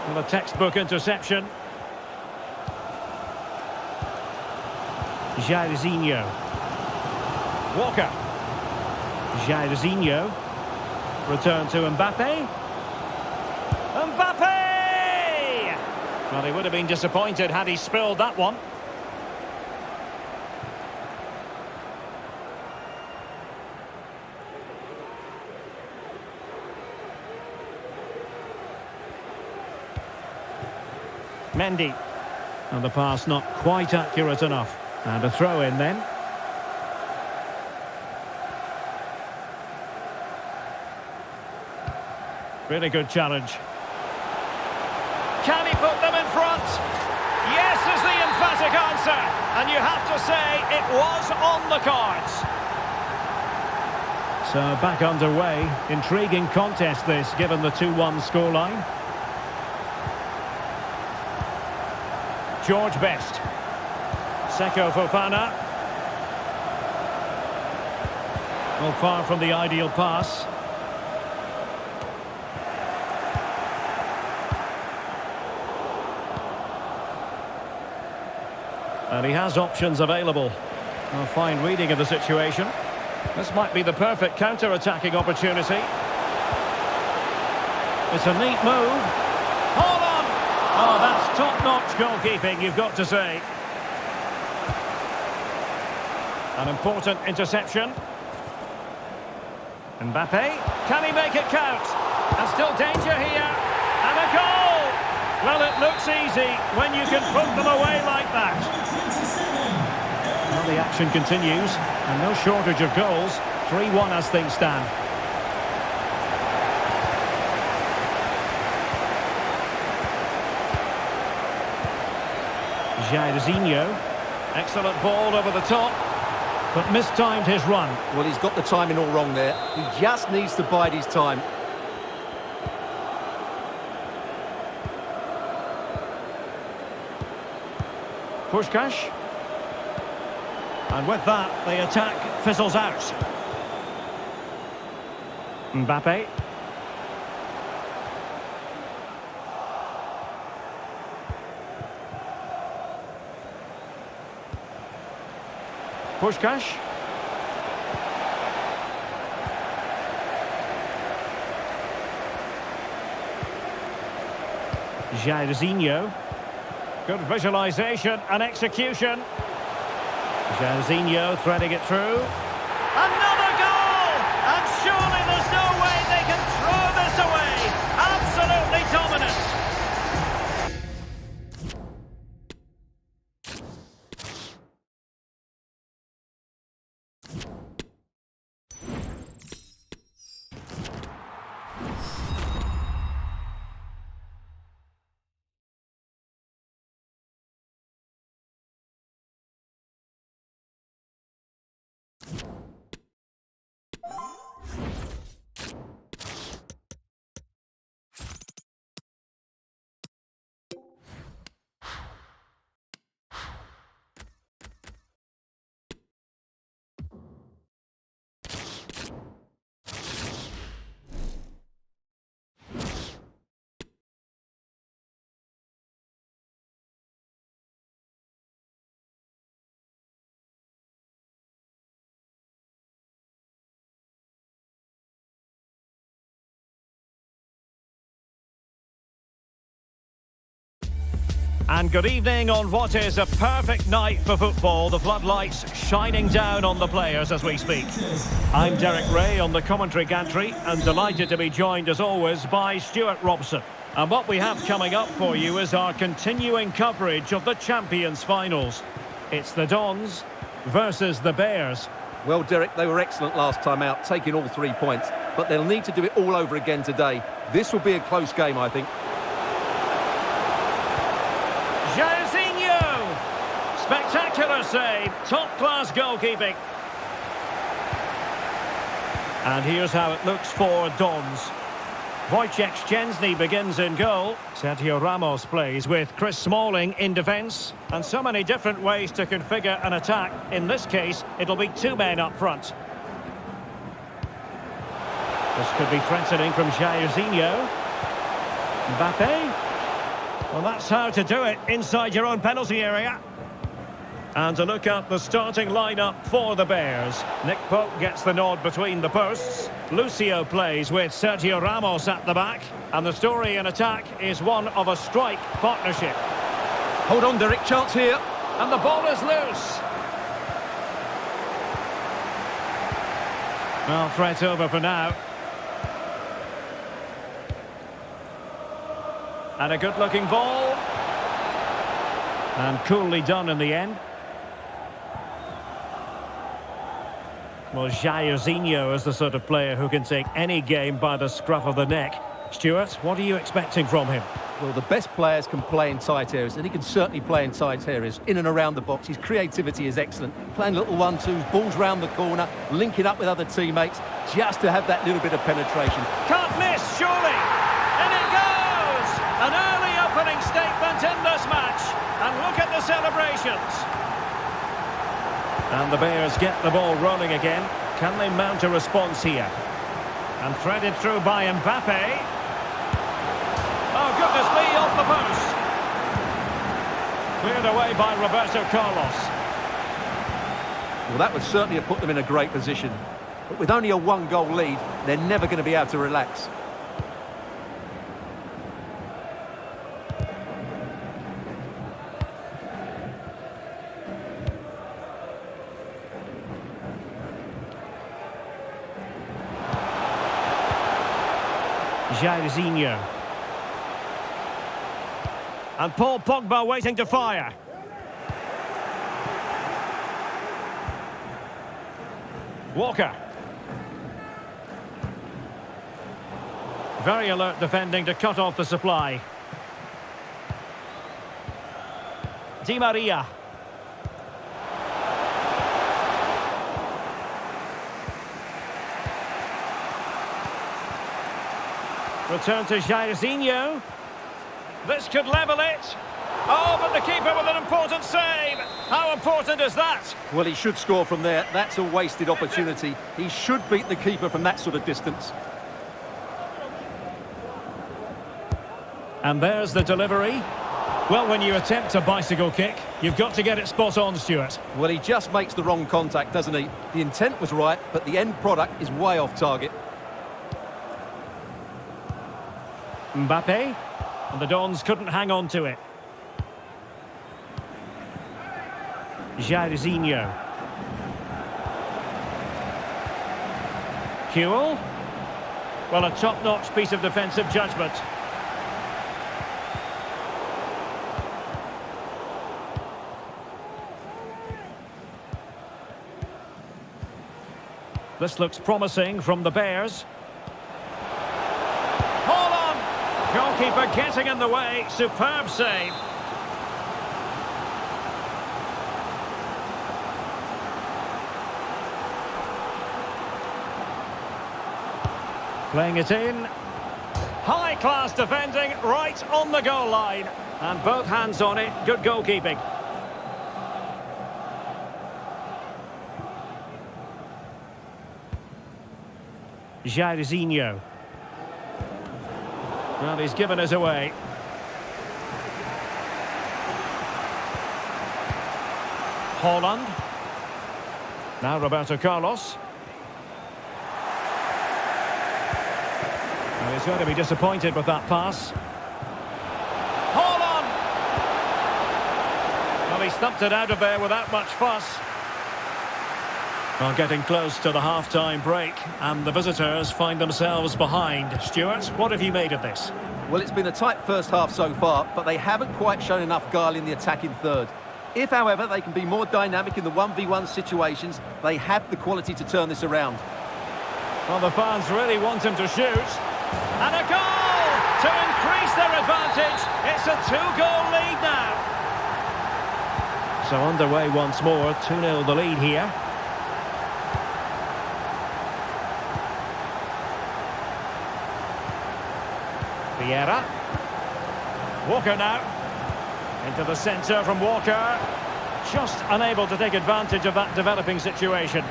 Well, a textbook interception. Jairzinho. Walker. Jairzinho. Return to Mbappe. Mbappe! Well, he would have been disappointed had he spilled that one. Mendy. And the pass not quite accurate enough. And a throw in then. Really good challenge. Can he put them in front? Yes is the emphatic answer. And you have to say it was on the cards. So back underway. Intriguing contest this, given the 2-1 scoreline. George Best. Seko Fofana. Well, far from the ideal pass. And he has options available. A fine reading of the situation. This might be the perfect counter-attacking opportunity. It's a neat move. Hold on! Oh, that's top-notch goalkeeping, you've got to say. An important interception. Mbappe. Can he make it count? And still danger here. And a goal! Well, it looks easy when you can put them away like that. Well, the action continues. And no shortage of goals. 3-1 as things stand. Jairzinho. Excellent ball over the top. But mistimed his run. Well, he's got the timing all wrong there. He just needs to bide his time. Puskás. And with that, the attack fizzles out. Mbappe. Puskás. Jairzinho. Good visualisation and execution. Jairzinho threading it through. Another goal! And surely there's no way they can throw this away. Absolutely dominant. And good evening on what is a perfect night for football. The floodlights shining down on the players as we speak. I'm Derek Ray on the commentary gantry and delighted to be joined as always by Stuart Robson. And what we have coming up for you is our continuing coverage of the Champions finals. It's the Dons versus the Bears. Well, Derek, they were excellent last time out, taking all 3 points. But they'll need to do it all over again today. This will be a close game, I think. Jairzinho! Spectacular save, top-class goalkeeping. And here's how it looks for Dons. Wojciech Szczęsny begins in goal. Sergio Ramos plays with Chris Smalling in defence. And so many different ways to configure an attack. In this case, it'll be two men up front. This could be threatening from Jairzinho. Mbappe. Well, that's how to do it inside your own penalty area. And to look at the starting lineup for the Bears. Nick Pope gets the nod between the posts. Lucio plays with Sergio Ramos at the back. And the story in attack is one of a strike partnership. Hold on, Derek, chance here. And the ball is loose. Well, threat over for now. And a good-looking ball. And coolly done in the end. Well, Jairzinho is the sort of player who can take any game by the scruff of the neck. Stuart, what are you expecting from him? Well, the best players can play in tight areas, and he can certainly play in tight areas, in and around the box. His creativity is excellent. Playing little 1-2s, balls round the corner, linking up with other teammates, just to have that little bit of penetration. Can't miss, surely! And it goes! An early opening statement in this match. And look at the celebrations. And the Bears get the ball rolling again. Can they mount a response here? And threaded through by Mbappe. Oh, goodness me, off the post. Cleared away by Roberto Carlos. Well, that would certainly have put them in a great position. But with only a one-goal lead, they're never going to be able to relax. Jairzinho. And Paul Pogba waiting to fire. Walker. Very alert defending to cut off the supply. Di Maria. Return to Jairzinho. This could level it. Oh, but the keeper with an important save. How important is that? Well, he should score from there. That's a wasted opportunity. He should beat the keeper from that sort of distance. And there's the delivery. Well, when you attempt a bicycle kick, you've got to get it spot on, Stuart. Well, he just makes the wrong contact, doesn't he? The intent was right, but the end product is way off target. Mbappe, and the Dons couldn't hang on to it. Jairzinho. Kewell. Well, a top-notch piece of defensive judgment. This looks promising from the Bears. Goalkeeper getting in the way. Superb save. Playing it in. High-class defending right on the goal line. And both hands on it. Good goalkeeping. Jairzinho. Well, he's given us away. Haaland. Now Roberto Carlos. Well, he's going to be disappointed with that pass. Haaland! he stumped it out of there without much fuss. Well, getting close to the half-time break, and the visitors find themselves behind. Stuart, what have you made of this? Well, it's been a tight first half so far, but they haven't quite shown enough guile in the attacking third. If, however, they can be more dynamic in the 1v1 situations, they have the quality to turn this around. Well, the fans really want him to shoot. And a goal to increase their advantage. It's a 2-goal lead now. So underway once more, 2-0 the lead here. Vieira. Walker now. Into the centre from Walker. Just unable to take advantage of that developing situation.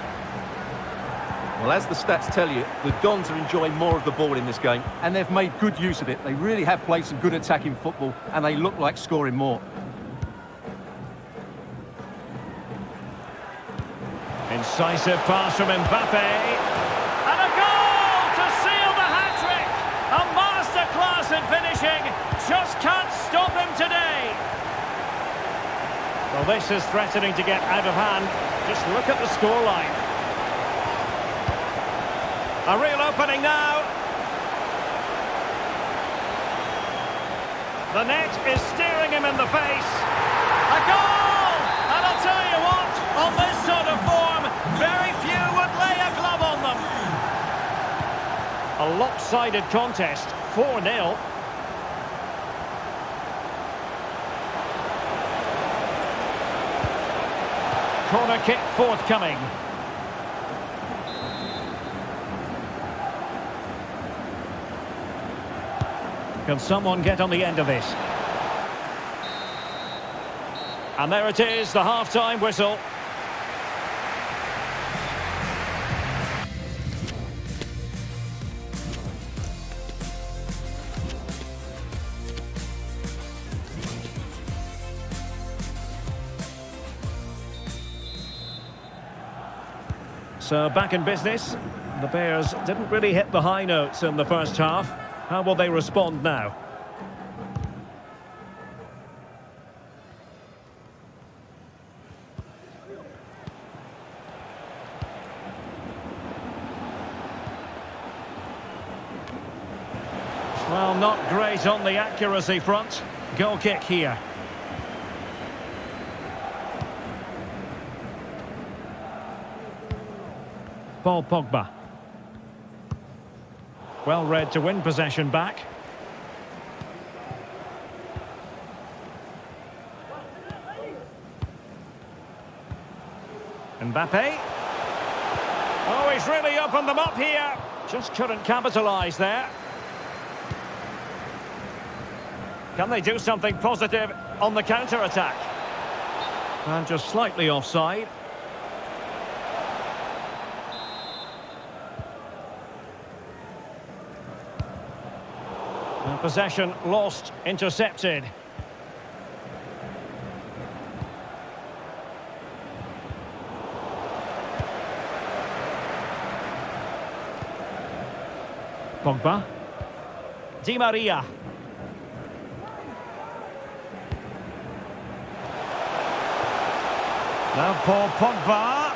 Well, as the stats tell you, the Dons are enjoying more of the ball in this game, and they've made good use of it. They really have played some good attacking football, and they look like scoring more. Incisive pass from Mbappe. And a goal to seal the hat-trick! A masterclass in finishing. Just can't stop him today. Well, this is threatening to get out of hand. Just look at the scoreline. A real opening now. The net is staring him in the face. A goal! And I'll tell you what, on this sort of form, very few would lay a glove on them. A lopsided contest, 4-0. Corner kick forthcoming. Can someone get on the end of this? And there it is, the half-time whistle. So back in business. The Bears didn't really hit the high notes in the first half. How will they respond now? Well, not great on the accuracy front. Goal kick here. Paul Pogba. Well read to win possession back. Mbappe. Oh, he's really opened them up here. Just couldn't capitalise there. Can they do something positive on the counter-attack? And just slightly offside. And possession lost, intercepted. Pogba. Di Maria. Now Paul Pogba.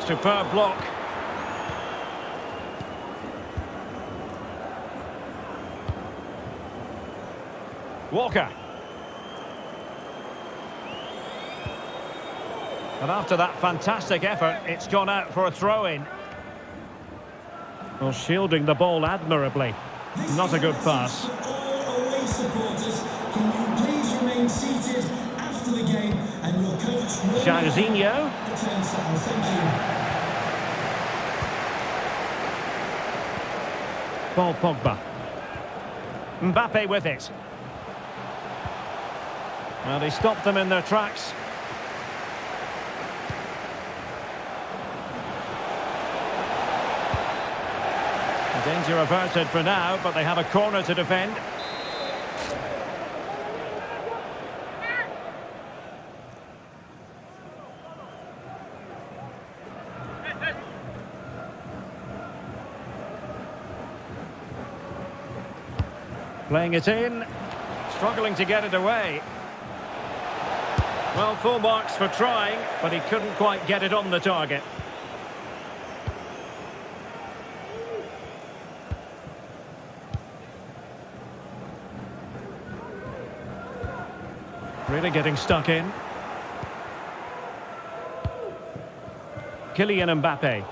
Superb block. Walker. And after that fantastic effort, it's gone out for a throw-in. Well, shielding the ball admirably. Not a good pass. All away supporters, can you please remain seated after the game, and your coach will Jairzinho. the turnstile. Thank you. Paul Pogba. Mbappe with it. Well, they stopped them in their tracks. Danger averted for now, but they have a corner to defend. Playing it in. Struggling to get it away. Well, full marks for trying, but he couldn't quite get it on the target. Really getting stuck in. Kylian Mbappe.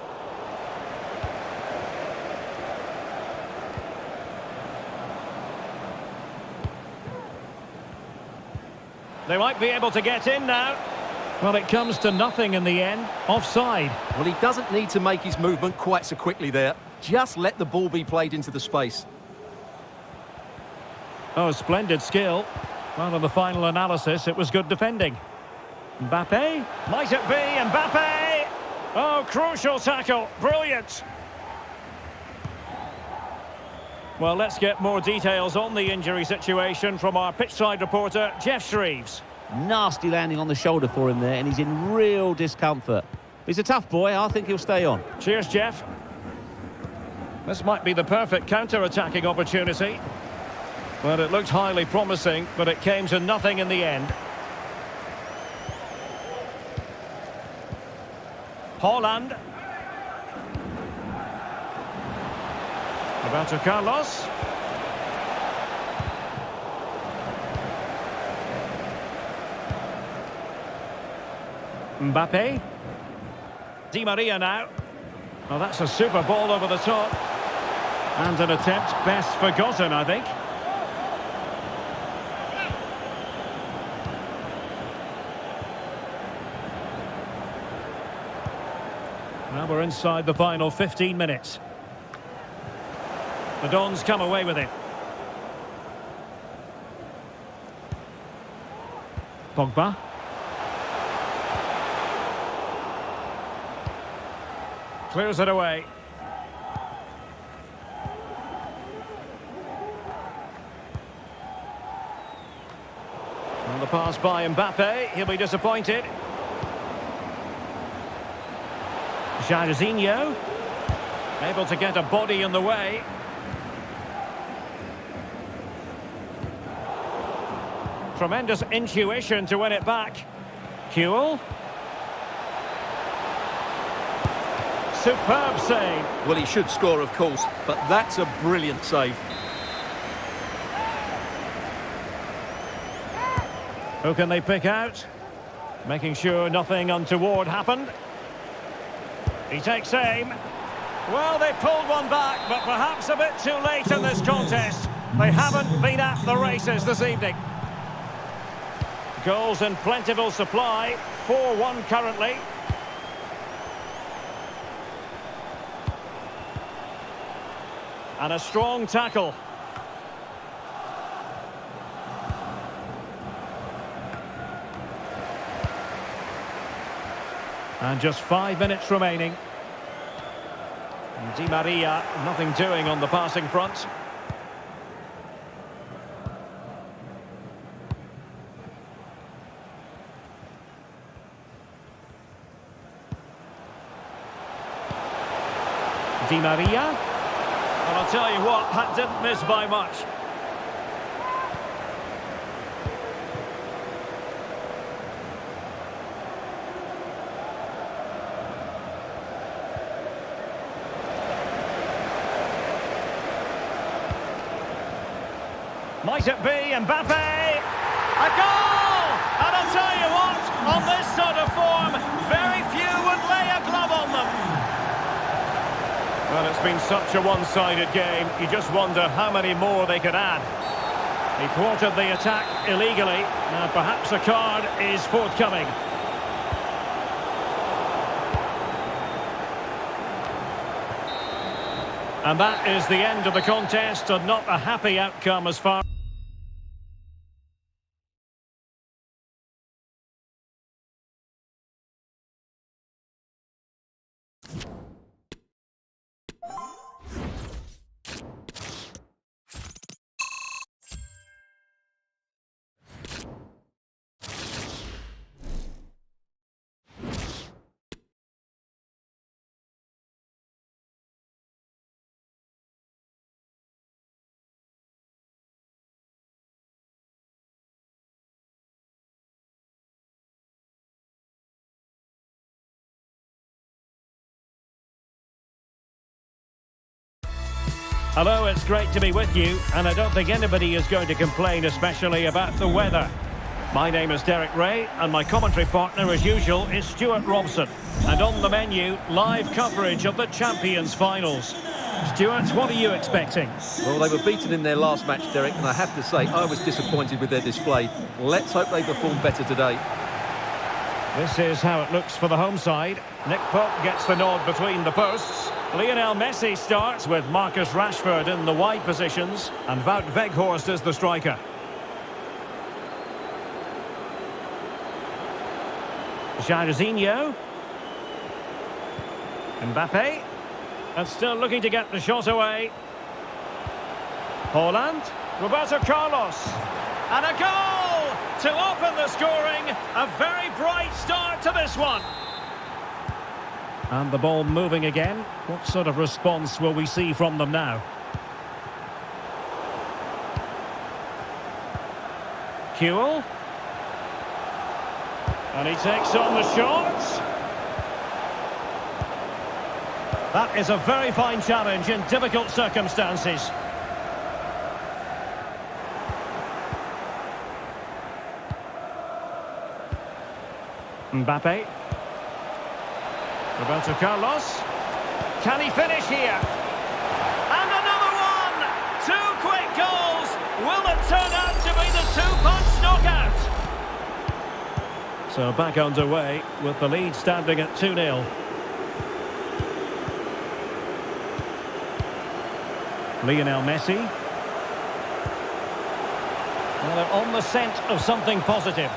They might be able to get in now. Well, it comes to nothing in the end. Offside. Well, he doesn't need to make his movement quite so quickly there. Just let the ball be played into the space. Oh, splendid skill. Well, in the final analysis, it was good defending. Mbappe? Might it be Mbappe? Oh, crucial tackle. Brilliant. Well, let's get more details on the injury situation from our pitchside reporter, Jeff Shreves. Nasty landing on the shoulder for him there, and he's in real discomfort. He's a tough boy. I think he'll stay on. Cheers, Jeff. This might be the perfect counter-attacking opportunity. Well, it looked highly promising, but it came to nothing in the end. Haaland. Roberto Carlos. Mbappe. Di Maria now. Well, that's a super ball over the top. And an attempt best forgotten, I think. Now we're inside the final 15 minutes. The Dons come away with it. Pogba. Clears it away. And the pass by Mbappe. He'll be disappointed. Jairzinho. Able to get a body in the way. Tremendous intuition to win it back. Kuhl. Superb save. Well, he should score, of course, but that's a brilliant save. Who can they pick out? Making sure nothing untoward happened. He takes aim. Well, they pulled one back, but perhaps a bit too late in this contest. They haven't been at the races this evening. Goals in plentiful supply. 4-1 currently. And a strong tackle. And just 5 minutes remaining. And Di Maria, nothing doing on the passing front. Di Maria. And I'll tell you what, that didn't miss by much. Might it be Mbappe? A goal! And I'll tell you what, on this sort of form, very few would lay a glove on them. Well, it's been such a one-sided game. You just wonder how many more they could add. He thwarted the attack illegally. Now, perhaps a card is forthcoming. And that is the end of the contest, and not a happy outcome as far Hello, it's great to be with you, and I don't think anybody is going to complain, especially about the weather. My name is Derek Ray, and my commentary partner, as usual, is Stuart Robson. And on the menu, live coverage of the Champions Finals. Stuart, what are you expecting? Well, they were beaten in their last match, Derek, and I have to say, I was disappointed with their display. Let's hope they perform better today. This is how it looks for the home side. Nick Pope gets the nod between the posts. Lionel Messi starts with Marcus Rashford in the wide positions, and Wout Weghorst is the striker. Jairzinho. Mbappe. And still looking to get the shot away. Haaland. Roberto Carlos. And a goal to open the scoring. A very bright start to this one. And the ball moving again. What sort of response will we see from them now? Kewell. And he takes on the shot. That is a very fine challenge in difficult circumstances. Mbappe. Roberto Carlos. Can he finish here? And another one! Two quick goals! Will it turn out to be the two-punch knockout? So back underway with the lead standing at 2-0. Lionel Messi. Well, they're on the scent of something positive.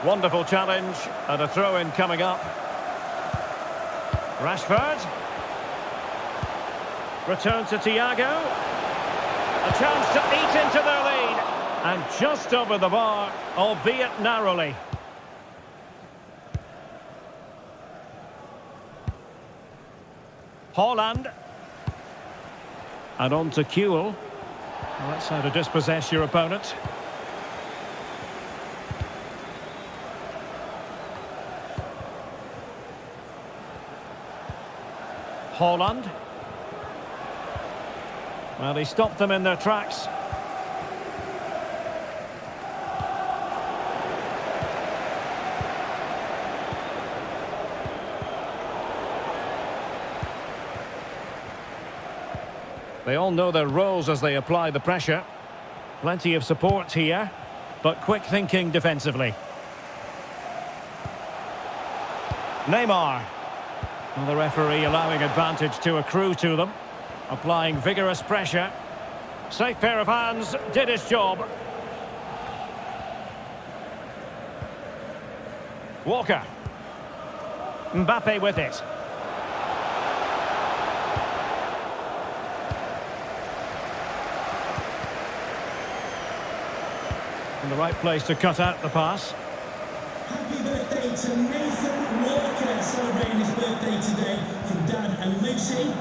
Wonderful challenge and a throw-in coming up. Rashford. Return to Thiago. A chance to eat into their lead. And just over the bar, albeit narrowly. Haaland. And on to Kewell. Well, that's how to dispossess your opponent. Haaland. Well, he stopped them in their tracks. They all know their roles as they apply the pressure. Plenty of support here, but quick thinking defensively. Neymar. Well, the referee allowing advantage to accrue to them. Applying vigorous pressure. Safe pair of hands, did his job. Walker. Mbappe with it. In the right place to cut out the pass. Happy birthday to Nathan Walker, celebrating his birthday today from Dad and Lucy.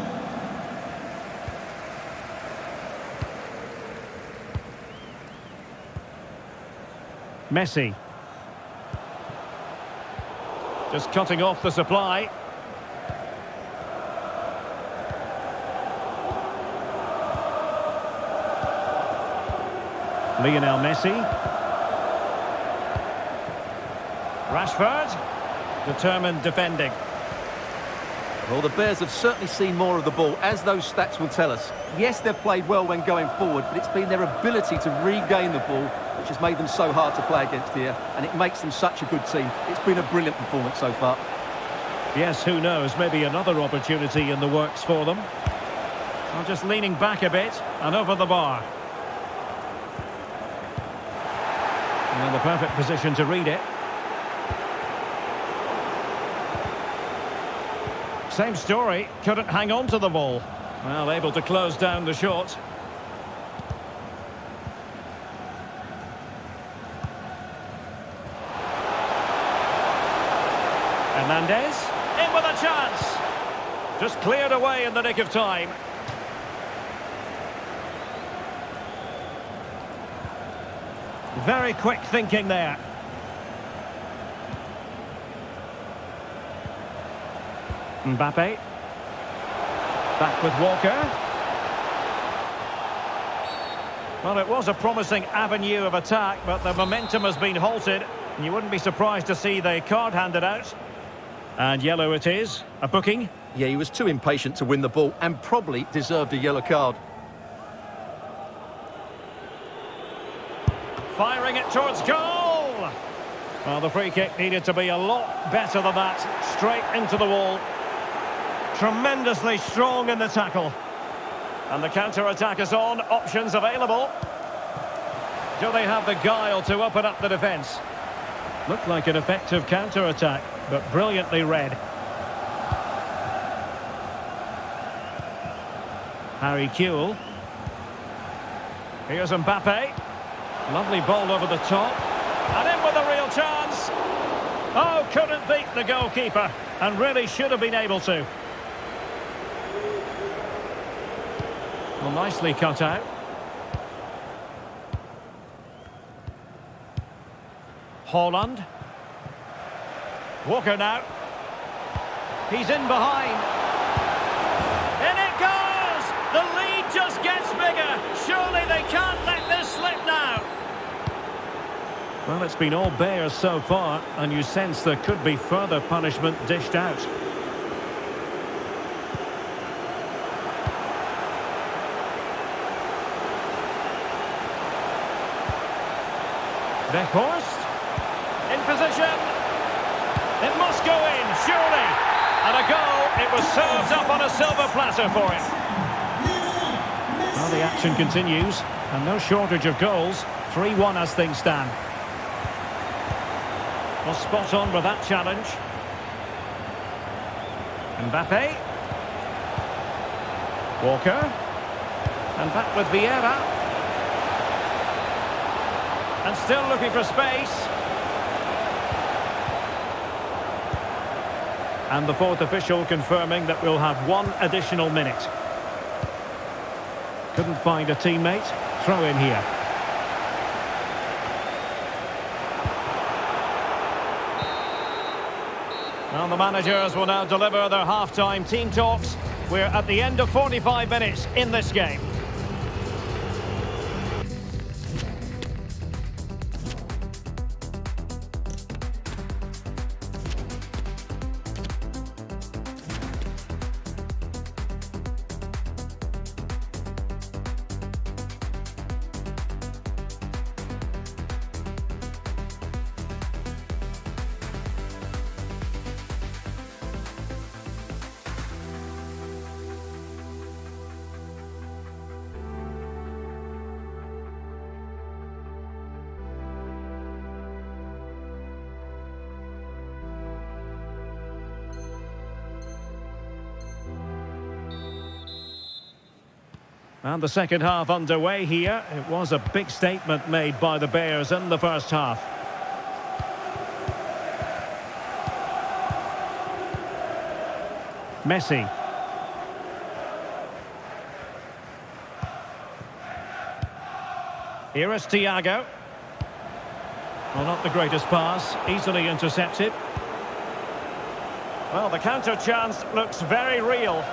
Messi. Just cutting off the supply. Lionel Messi. Rashford. Determined defending. Well, the Bears have certainly seen more of the ball, as those stats will tell us. Yes, they've played well when going forward, but it's been their ability to regain the ball which has made them so hard to play against here, and it makes them such a good team. It's been a brilliant performance so far. Yes, who knows, maybe another opportunity in the works for them. I'm just leaning back a bit and over the bar. And in the perfect position to read it. Same story, couldn't hang on to the ball. Well, able to close down the shot. Hernandez, in with a chance. Just cleared away in the nick of time. Very quick thinking there. Mbappe. Back with Walker. Well, it was a promising avenue of attack, but the momentum has been halted. And you wouldn't be surprised to see the card handed out. And yellow it is. A booking. Yeah, he was too impatient to win the ball and probably deserved a yellow card. Firing it towards goal. Well, the free kick needed to be a lot better than that. Straight into the wall. Tremendously strong in the tackle. And the counter-attack is on. Options available. Do they have the guile to open up the defence? Looked like an effective counter-attack, but brilliantly read. Harry Kewell. Here's Mbappe. Lovely ball over the top. And in with a real chance. Oh, couldn't beat the goalkeeper. And really should have been able to. Well, nicely cut out. Haaland. Walker now. He's in behind. In it goes! The lead just gets bigger. Surely they can't let this slip now. Well, it's been all Bears so far, and you sense there could be further punishment dished out. Weghorst. In position. It must go in, surely. And a goal. It was served up on a silver platter for him. Well, the action continues. And no shortage of goals. 3-1 as things stand. Well, spot on with that challenge. Mbappe. Walker. And back with Vieira. And still looking for space. And the fourth official confirming that we'll have one additional minute. Couldn't find a teammate. Throw in here. Well, the managers will now deliver their half-time team talks. We're at the end of 45 minutes in this game. And the second half underway here. It was a big statement made by the Bears in the first half. Messi. Here is Thiago. Well, not the greatest pass. Easily intercepted. Well, the counter chance looks very real.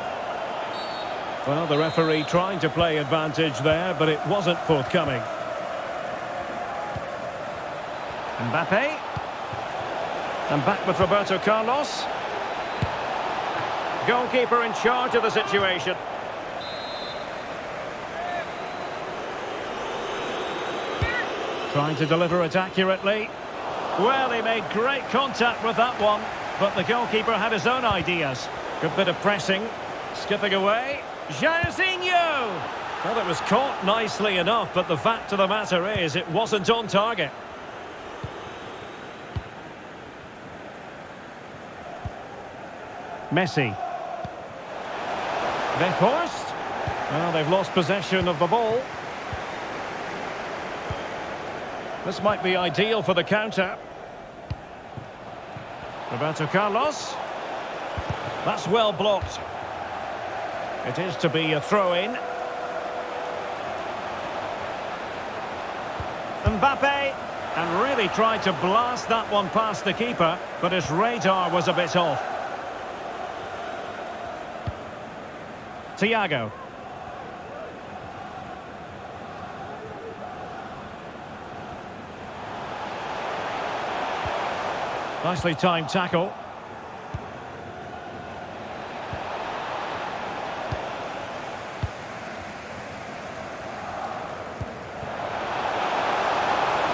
Well, the referee trying to play advantage there, but it wasn't forthcoming. Mbappe. And back with Roberto Carlos. Goalkeeper in charge of the situation. Trying to deliver it accurately. Well, he made great contact with that one, but the goalkeeper had his own ideas. Good bit of pressing. Skipping away. Jairzinho! Well, it was caught nicely enough, but the fact of the matter is it wasn't on target. Messi. Weghorst. Well, they've lost possession of the ball. This might be ideal for the counter. Roberto Carlos. That's well blocked. It is to be a throw-in. Mbappe. And really tried to blast that one past the keeper, but his radar was a bit off. Thiago. Nicely timed tackle.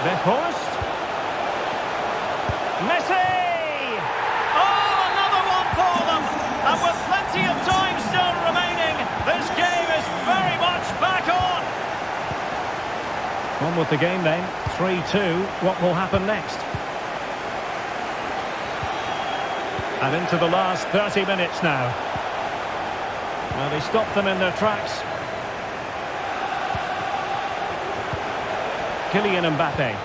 Weghorst. Messi! Oh, another one for them! And with plenty of time still remaining, this game is very much back on! On with the game then, 3-2. What will happen next? And into the last 30 minutes now. Well, they stopped them in their tracks. Kylian Mbappe.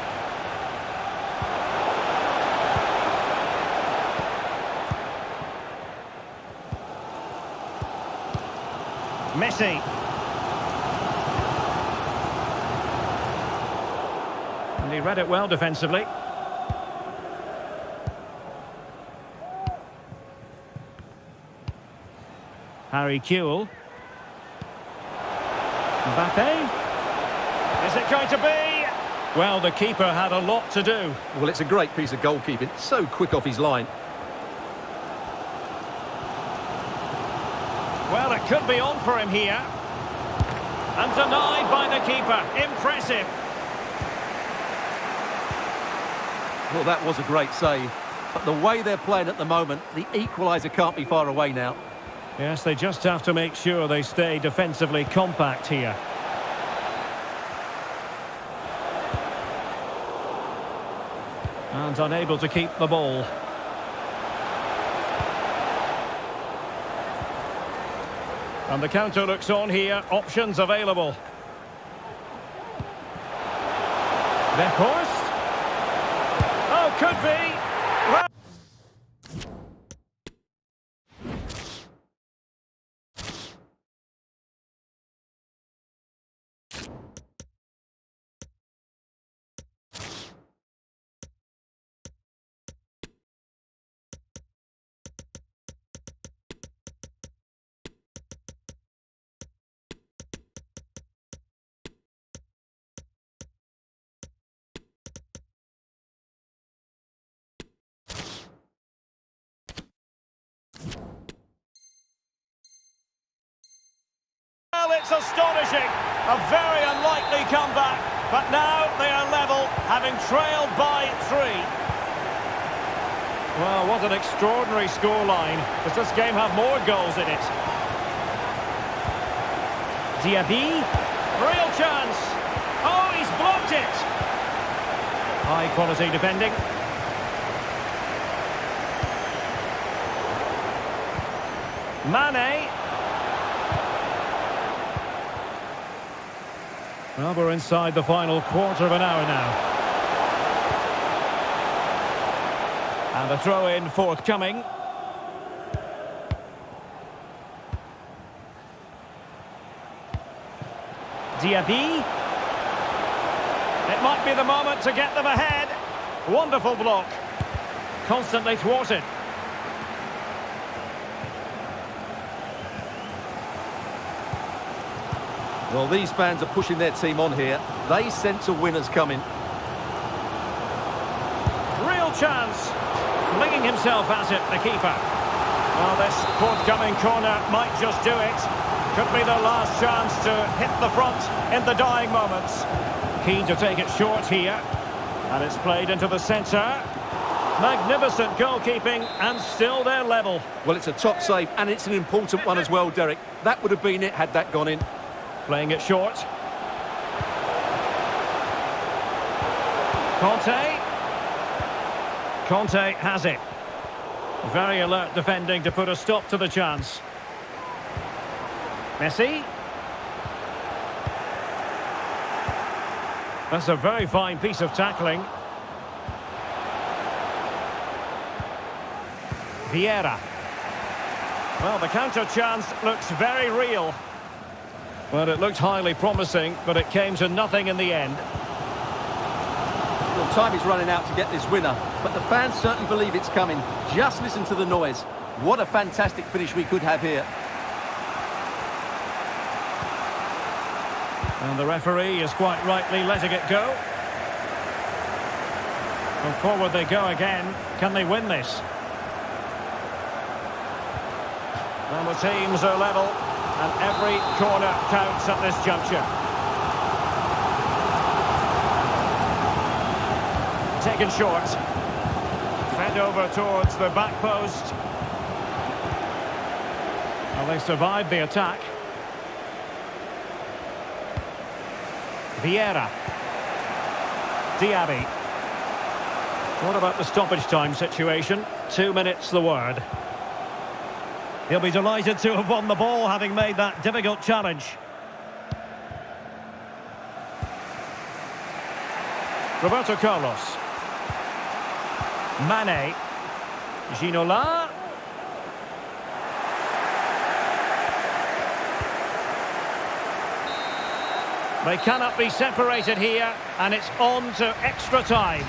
Messi. And he read it well defensively. Harry Kewell. Mbappe. Is it going to be? Well, the keeper had a lot to do. Well, it's a great piece of goalkeeping. So quick off his line. Well, it could be on for him here. And denied by the keeper. Impressive. Well, that was a great save. But the way they're playing at the moment, the equaliser can't be far away now. Yes, they just have to make sure they stay defensively compact here. And unable to keep the ball. And the counter looks on here. Options available. Weghorst. Oh, could be. Well, it's astonishing. A very unlikely comeback. But now they are level, having trailed by 3. Well, what an extraordinary scoreline. Does this game have more goals in it? Diaby. Real chance. Oh, he's blocked it. High quality defending. Mane. Well, we're inside the final quarter of an hour now. And the throw-in forthcoming. Diaby. It might be the moment to get them ahead. Wonderful block. Constantly thwarted. Well, these fans are pushing their team on here. They sense a winner's coming. Real chance. Flinging himself at it, the keeper. Well, this forthcoming corner might just do it. Could be their last chance to hit the front in the dying moments. Keen to take it short here. And it's played into the centre. Magnificent goalkeeping, and still they're level. Well, it's a top save, and it's an important one as well, Derek. That would have been it had that gone in. Playing it short. Conte. Conte has it. Very alert defending to put a stop to the chance. Messi. That's a very fine piece of tackling. Vieira. Well, the counter chance looks very real. Well, it looked highly promising, but it came to nothing in the end. Well, time is running out to get this winner, but the fans certainly believe it's coming. Just listen to the noise. What a fantastic finish we could have here. And the referee is quite rightly letting it go. And forward they go again. Can they win this? And the teams are level, and every corner counts at this juncture. Taken short. Fed over towards the back post. Well, they survived the attack. Vieira. Diaby. What about the stoppage time situation? 2 minutes the word. He'll be delighted to have won the ball, having made that difficult challenge. Roberto Carlos. Mane. Ginola. They cannot be separated here, and it's on to extra time.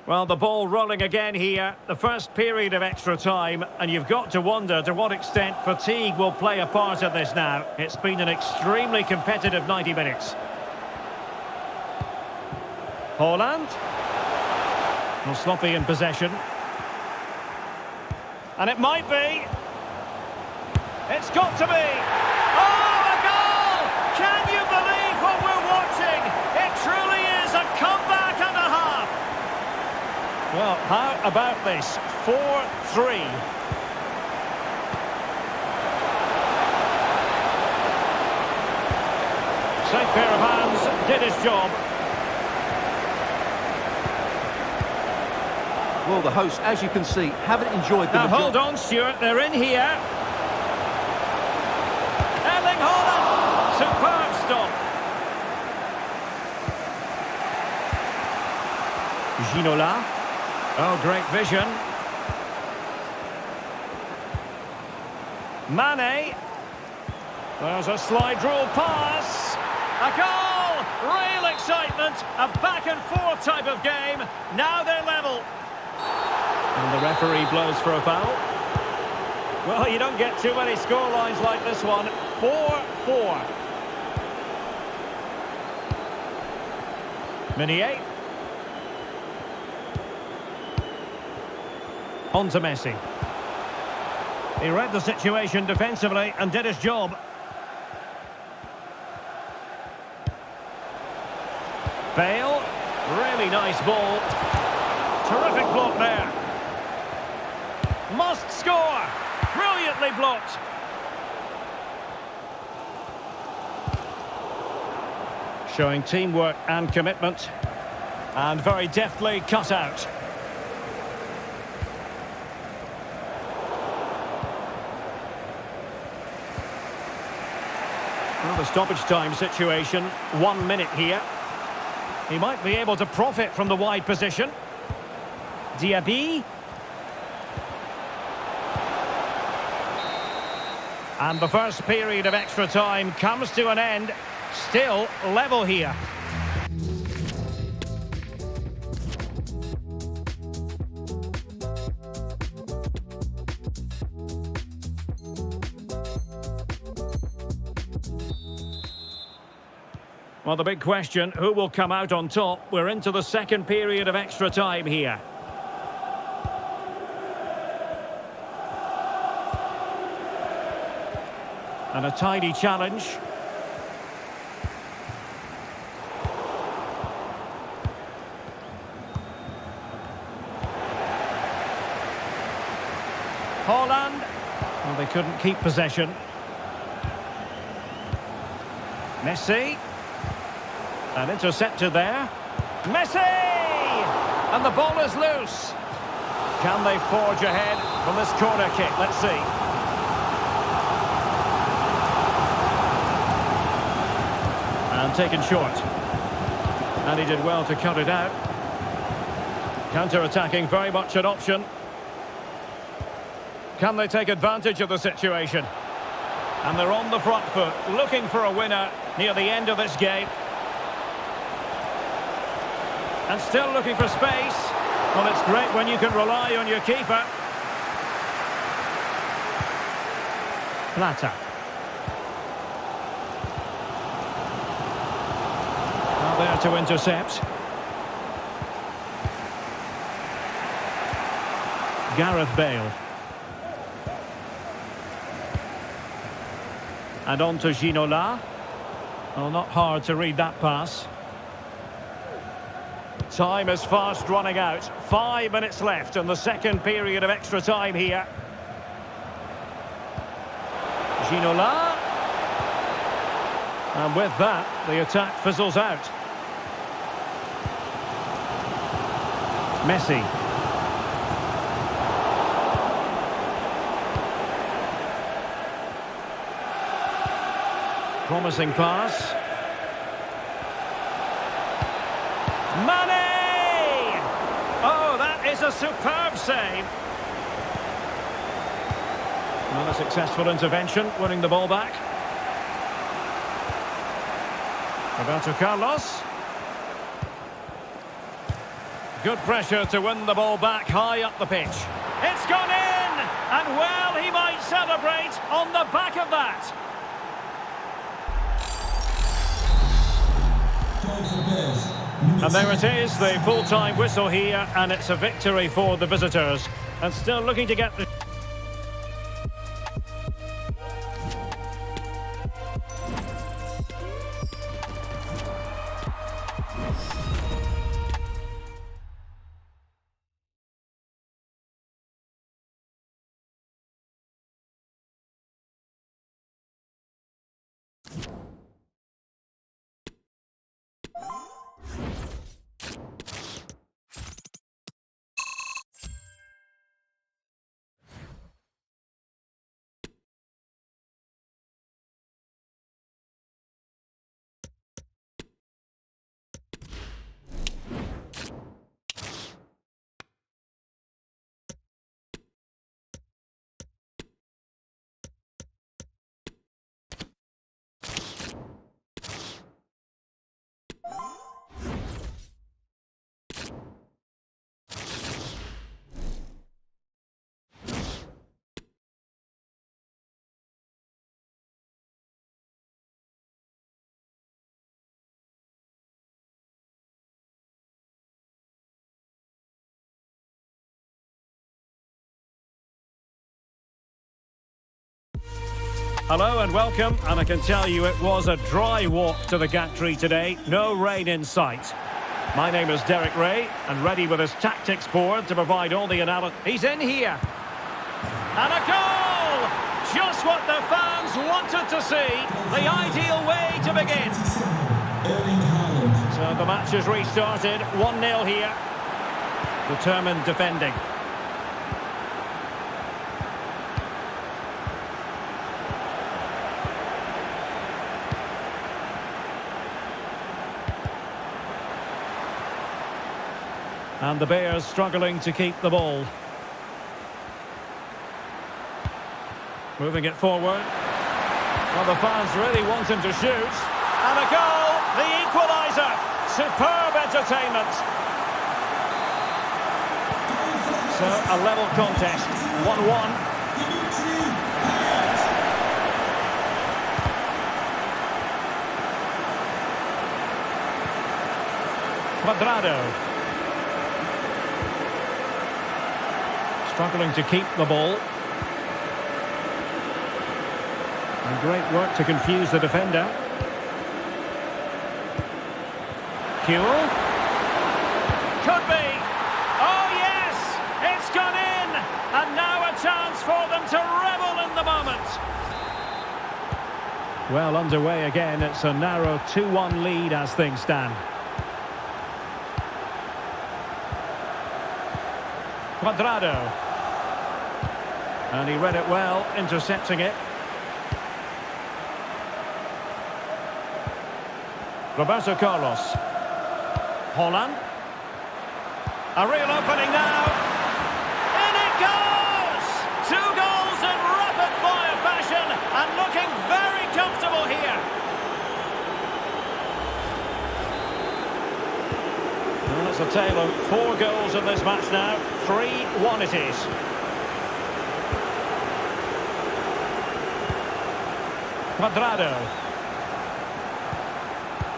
Well, the ball rolling again here, the first period of extra time, and you've got to wonder to what extent fatigue will play a part in this now. It's been an extremely competitive 90 minutes. Haaland. Well, sloppy in possession. And it might be. It's got to be. Oh, a goal! Can you believe what we're watching? It truly is a comeback and a half. Well, how about this? 4-3. Safe pair of hands, did his job. Well, the hosts, as you can see, haven't enjoyed the Now hold on, Stuart, they're in here. Erling Haaland! Superb stop. Ginola. Oh, great vision. Mane. There's a slide rule pass. A goal! Real excitement. A back and forth type of game. Now they're level. And the referee blows for a foul. Well, you don't get too many scorelines like this one. 4-4. Meunier. On to Messi. He read the situation defensively and did his job. Bale. Really nice ball. Terrific block there. Must score. Brilliantly blocked. Showing teamwork and commitment. And very deftly cut out. Well, the stoppage time situation. 1 minute here. He might be able to profit from the wide position. Diaby. And the first period of extra time comes to an end. Still level here. Well, the big question, who will come out on top? We're into the second period of extra time here. And a tidy challenge. Haaland. Well, they couldn't keep possession. Messi. And intercepted there. Messi! And the ball is loose. Can they forge ahead from this corner kick? Let's see. And taken short. And he did well to cut it out. Counter-attacking, very much an option. Can they take advantage of the situation? And they're on the front foot, looking for a winner near the end of this game. And still looking for space. Well, it's great when you can rely on your keeper. Plata. Now there to intercept. Gareth Bale. And on to Ginola. Well, not hard to read that pass. Time is fast running out. 5 minutes left in the second period of extra time here. Ginola. And with that, the attack fizzles out. Messi. Promising pass. Mane! Oh, that is a superb save. Not a successful intervention, winning the ball back. Roberto Carlos. Good pressure to win the ball back high up the pitch. It's gone in! And well, he might celebrate on the back of that. And there it is, the full-time whistle here, and it's a victory for the visitors. And still looking to get the... Hello and welcome, and I can tell you it was a dry walk to the gantry today, no rain in sight. My name is Derek Ray, and ready with his tactics board to provide all the analysis. He's in here. And a goal! Just what the fans wanted to see, the ideal way to begin. So the match has restarted, 1-0 here. Determined defending. And the Bears struggling to keep the ball. Moving it forward. Well, the fans really want him to shoot. And a goal, the equaliser. Superb entertainment. So, a level contest, 1-1. Cuadrado. Struggling to keep the ball. And great work to confuse the defender. Kuhl. Could be. Oh yes! It's gone in! And now a chance for them to revel in the moment. Well underway again. It's a narrow 2-1 lead as things stand. Cuadrado. And he read it well, intercepting it. Roberto Carlos. Holland. A real opening now. In it goes! 2 goals in rapid-fire fashion and looking very comfortable here. Well, it's a tale of 4 goals in this match now. 3-1 it is. Cuadrado.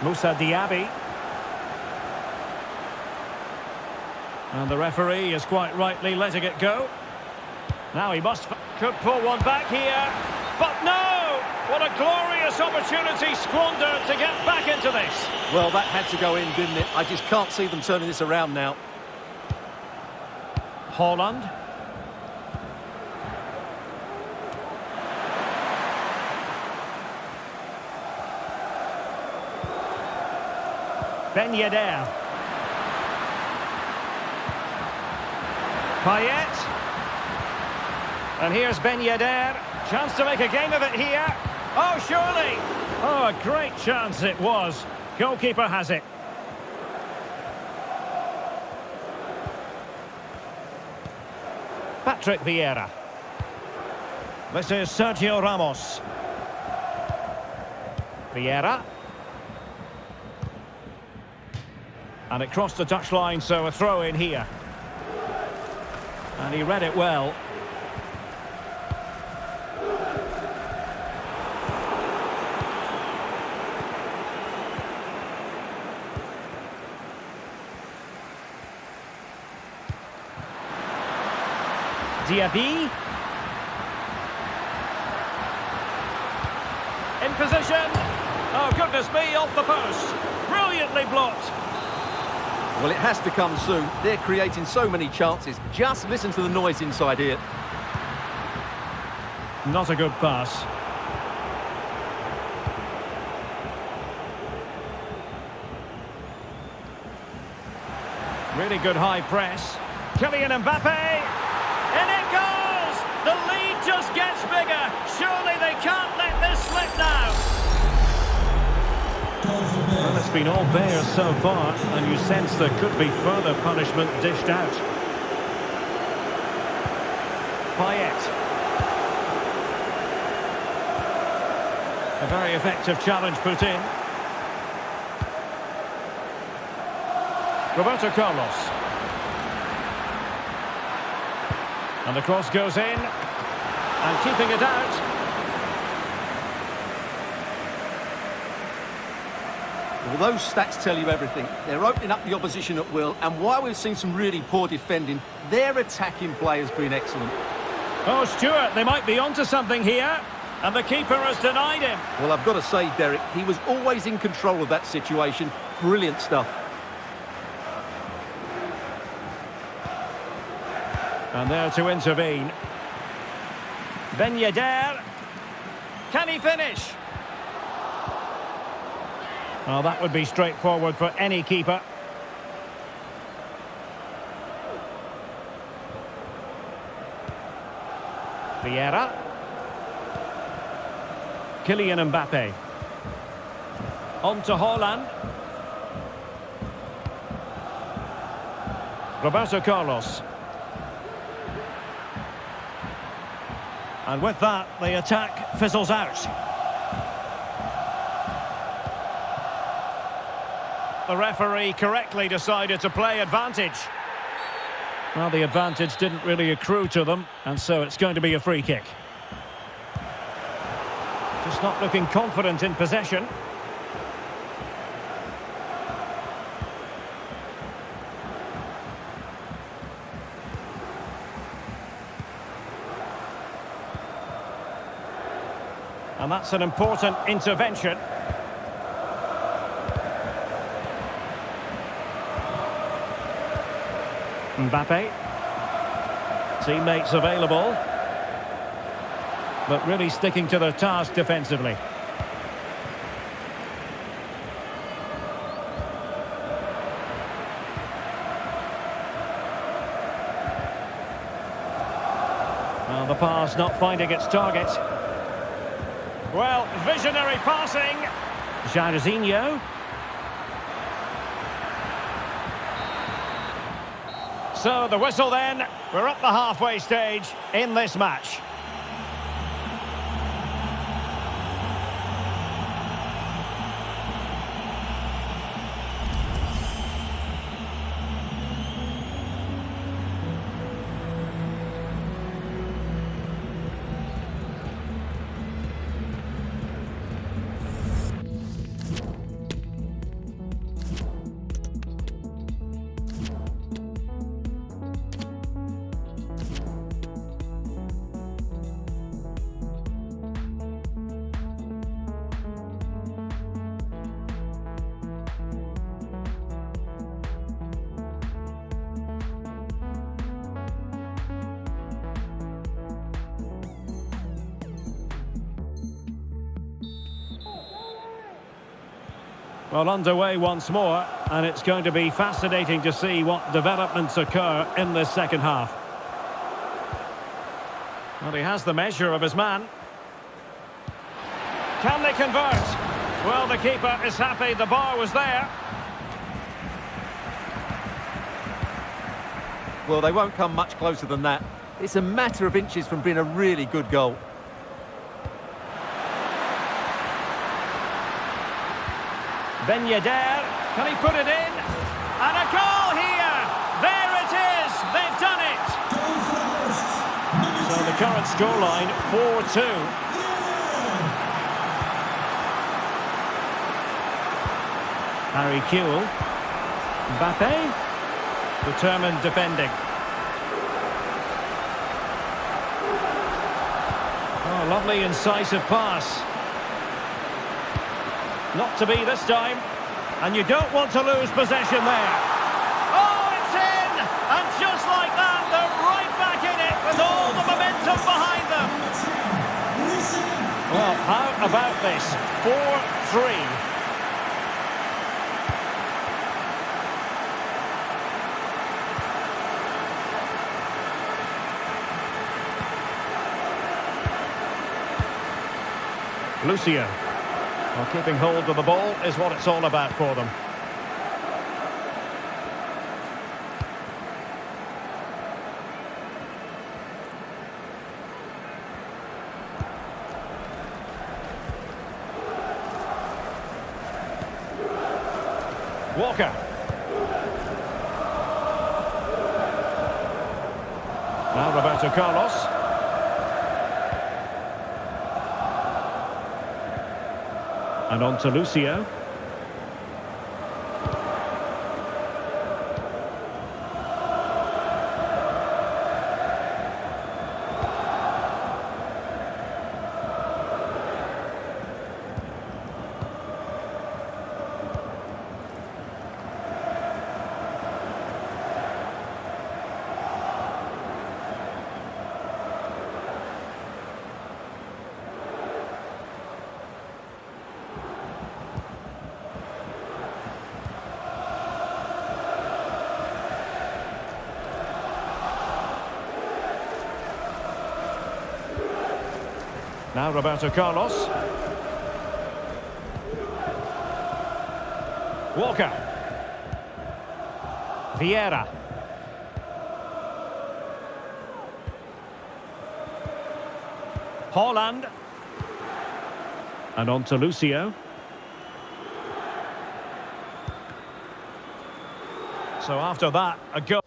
Moussa Diaby. And the referee is quite rightly letting it go. Now he could pull one back here. But no! What a glorious opportunity squandered to get back into this. Well, that had to go in, didn't it? I just can't see them turning this around now. Holland. Ben Yedder. Payet. And here's Ben Yedder. Chance to make a game of it here. Oh, surely. Oh, a great chance it was. Goalkeeper has it. Patrick Vieira. This is Sergio Ramos. Vieira. And it crossed the touchline, so a throw in here. And he read it well. Diaby. In position. Oh, goodness me, off the post. Brilliantly blocked. Well, it has to come soon. They're creating so many chances. Just listen to the noise inside here. Not a good pass. Really good high press. Kylian Mbappe. In it goes! The lead just gets bigger. Surely they can't let this slip now. Well, it's been all Bears so far, and you sense there could be further punishment dished out. Payet. A very effective challenge put in. Roberto Carlos. And the cross goes in, and keeping it out. Well, those stats tell you everything. They're opening up the opposition at will, and while we've seen some really poor defending, their attacking play has been excellent. Oh, Stuart, they might be onto something here, and the keeper has denied him. Well, I've got to say, Derek, he was always in control of that situation. Brilliant stuff. And there to intervene. Ben Yedder. Can he finish? Well, that would be straightforward for any keeper. Vieira. Kylian Mbappe. On to Holland. Roberto Carlos. And with that, the attack fizzles out. The referee correctly decided to play advantage. Well, the advantage didn't really accrue to them, and so it's going to be a free kick. Just not looking confident in possession. And that's an important intervention. Mbappe. Teammates available. But really sticking to their task defensively. Well, the pass not finding its target. Well, visionary passing. Jairzinho. So the whistle then. We're up the halfway stage in this match. Well, underway once more, and it's going to be fascinating to see what developments occur in this second half. Well, he has the measure of his man. Can they convert? Well, the keeper is happy the bar was there. Well, they won't come much closer than that. It's a matter of inches from being a really good goal. Ben Yedder, can he put it in? And a goal here! There it is! They've done it! Goal for the hosts. So the current scoreline, 4-2. Harry Kewell. Mbappe. Determined defending. Oh, lovely incisive pass. Not to be this time. And you don't want to lose possession there. Oh, it's in! And just like that, they're right back in it with all the momentum behind them. Well, how about this? 4-3. Lucio. Well, keeping hold of the ball is what it's all about for them. Walker. Now Roberto Carlos. And on to Lucio. Now Roberto Carlos. Walker. Vieira. Haaland. And on to Lucio. So after that, a goal.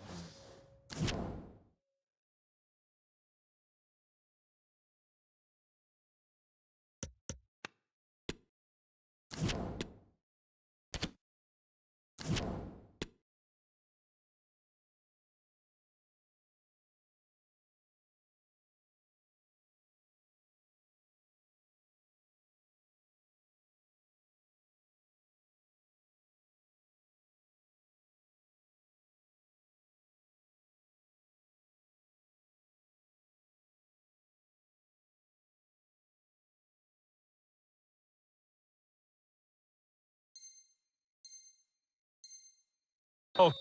Oh.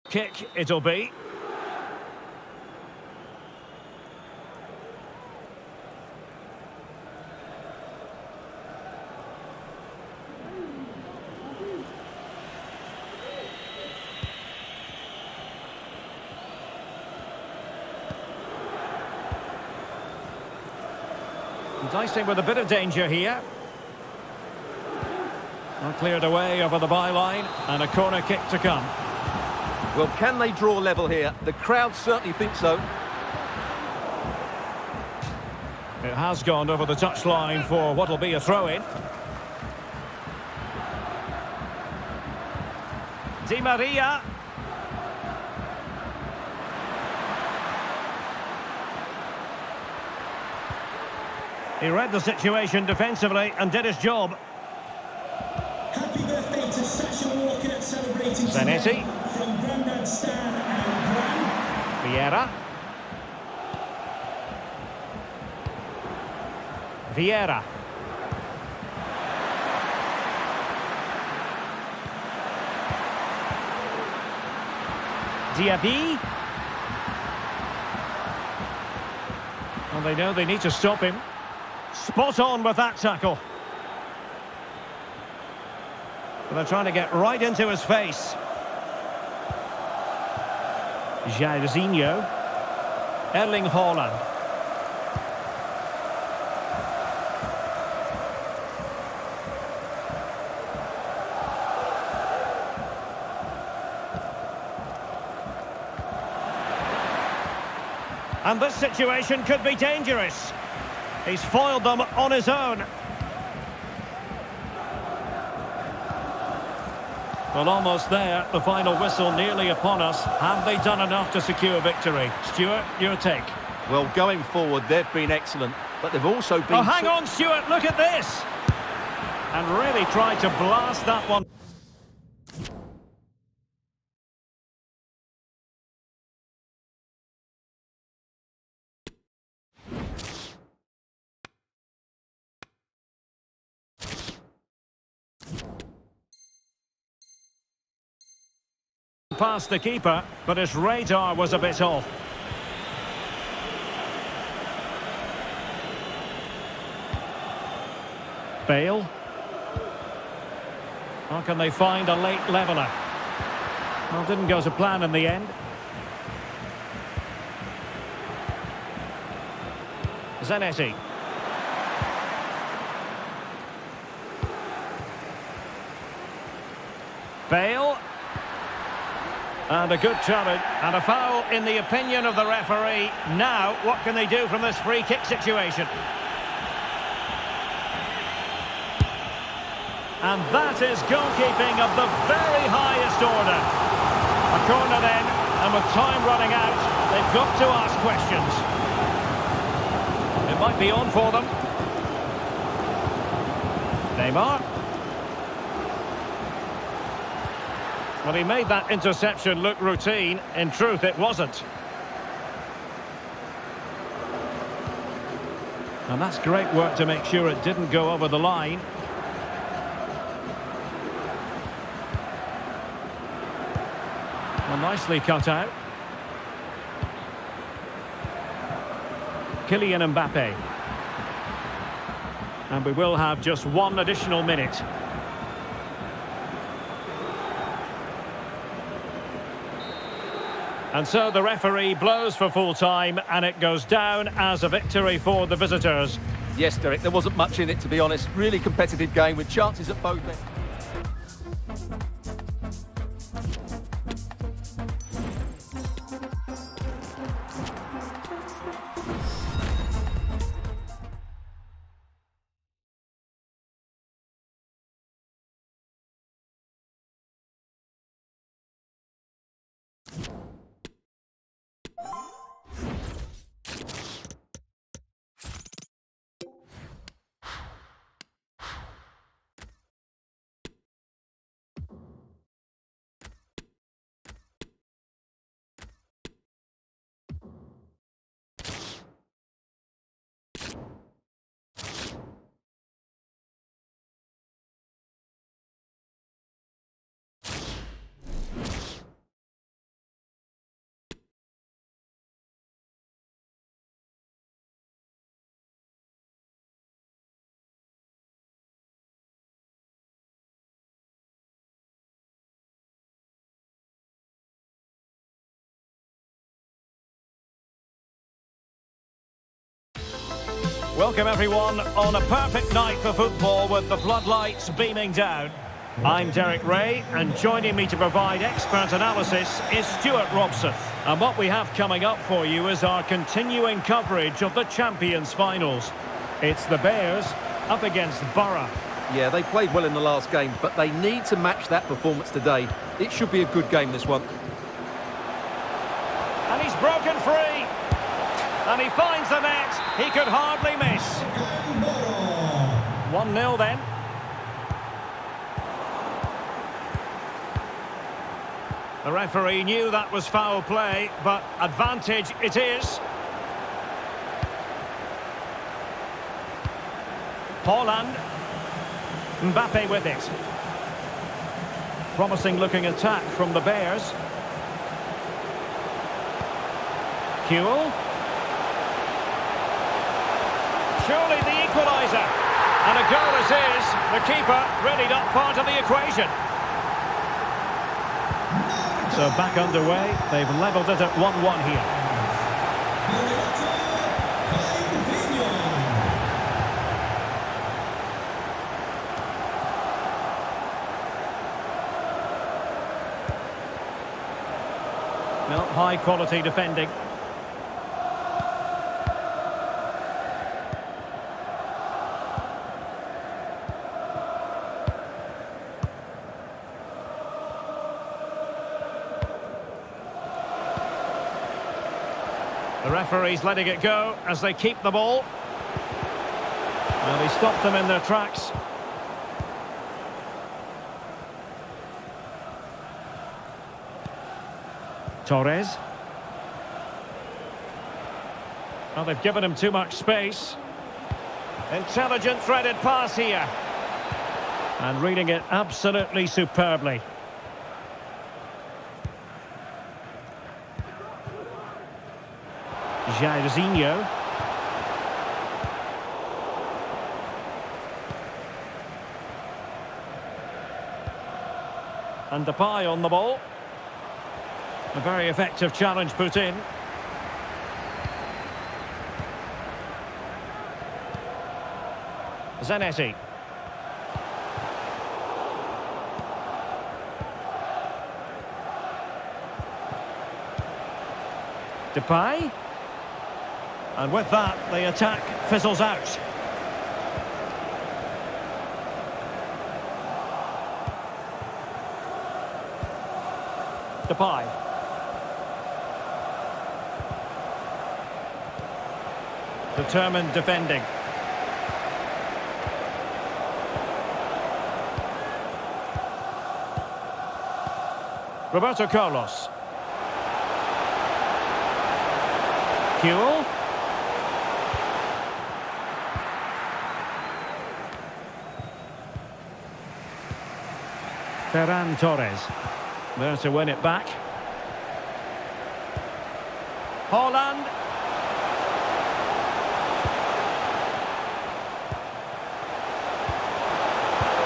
Kick it'll be. Dicing with a bit of danger here. Well, cleared away over the byline, and a corner kick to come. Well, can they draw level here? The crowd certainly think so. It has gone over the touchline for what'll be a throw-in. Di Maria. He read the situation defensively and did his job. Happy birthday to Sasha Walker, celebrating Zanetti. today from Grandad Stan and Gran. Vieira. Vieira. Diaby. Well, they know they need to stop him. Spot on with that tackle. But they're trying to get right into his face. Jairzinho. Erling Haaland. And this situation could be dangerous. He's foiled them on his own. Well, almost there. The final whistle nearly upon us. Have they done enough to secure victory? Stuart, your take. Well, going forward, they've been excellent, but they've also been... Oh, hang on, Stuart, look at this! And really tried to blast that one. Past the keeper, but his radar was a bit off. Bale. How can they find a late leveller? Well, didn't go to plan in the end. Zanetti. Bale. And a good challenge, and a foul in the opinion of the referee. Now, what can they do from this free kick situation? And that is goalkeeping of the very highest order. A corner then, and with time running out, they've got to ask questions. It might be on for them. Neymar. Well, he made that interception look routine. In truth, it wasn't. And that's great work to make sure it didn't go over the line. Well, nicely cut out. Kylian Mbappe. And we will have just one additional minute. And so the referee blows for full time, and it goes down as a victory for the visitors. Yes, Derek, there wasn't much in it, to be honest. Really competitive game with chances at both ends. Welcome everyone on a perfect night for football with the floodlights beaming down. I'm Derek Ray, and joining me to provide expert analysis is Stuart Robson. And what we have coming up for you is our continuing coverage of the Champions Finals. It's the Bears up against Borough. Yeah, they played well in the last game, but they need to match that performance today. It should be a good game, this one. And he's broken free. And he finds the net. He could hardly miss. 1-0 then. The referee knew that was foul play, but advantage it is. Haaland. Mbappe with it. Promising looking attack from the Bears. Kuhl. Surely the equaliser. And a goal it is. The keeper readied up part of the equation. So back underway. They've levelled it at 1-1 here. Well, high quality defending. The referee's letting it go as they keep the ball. Well, he stopped them in their tracks. Torres. Well, they've given him too much space. Intelligent threaded pass here. And reading it absolutely superbly. Jairzinho. And Depay on the ball. A very effective challenge put in. Zanetti. Depay. And with that, the attack fizzles out. Depay. Determined defending. Roberto Carlos. Kuhl. Ferran Torres. There to win it back. Haaland.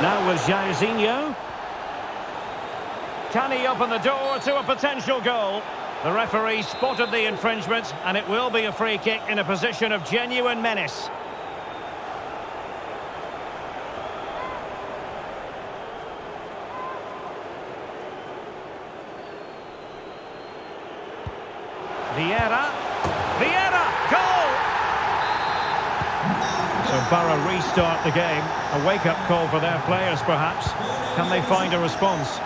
Now with Jairzinho. Can he open the door to a potential goal? The referee spotted the infringement, and it will be a free kick in a position of genuine menace. Vieira. Goal! So Borough restart the game. A wake-up call for their players, perhaps. Can they find a response?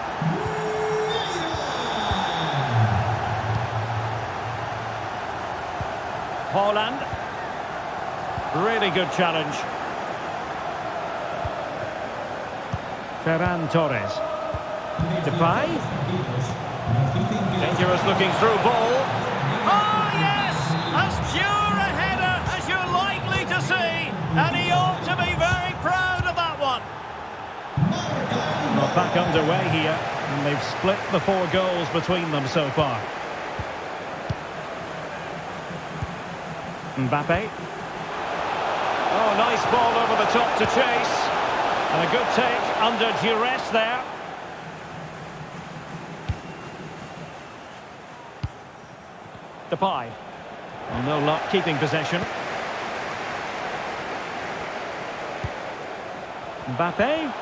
Haaland. Really good challenge. Ferran Torres. Depay. Dangerous looking through ball. Oh, yes! As pure a header as you're likely to see. And he ought to be very proud of that one. Well, back underway here. And they've split the 4 goals between them so far. Mbappe. Oh, nice ball over the top to chase. And a good take under duress there. Depay. Well, no luck keeping possession. Mbappe.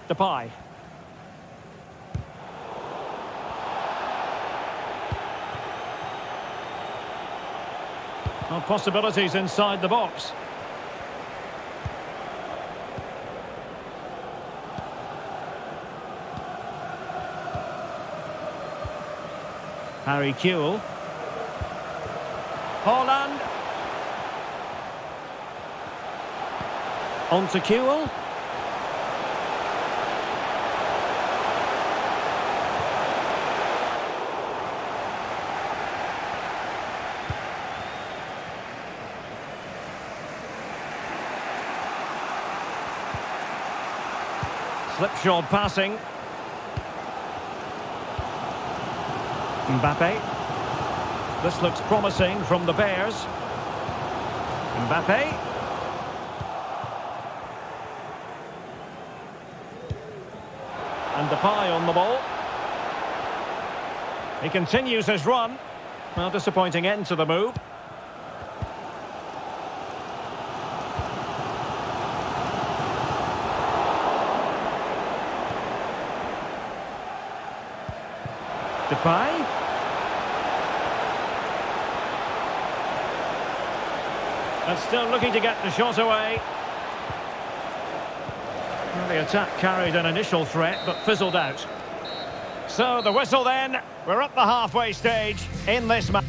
Depay. Well, possibilities inside the box. Harry Kewell. Haaland. On to Kewell. Slipshod passing. Mbappe. This looks promising from the Bears. Mbappe. And Depay on the ball. He continues his run. Well, disappointing end to the move. Depay. And still looking to get the shot away. Well, the attack carried an initial threat, but fizzled out. So, the whistle then. We're at the halfway stage in this match.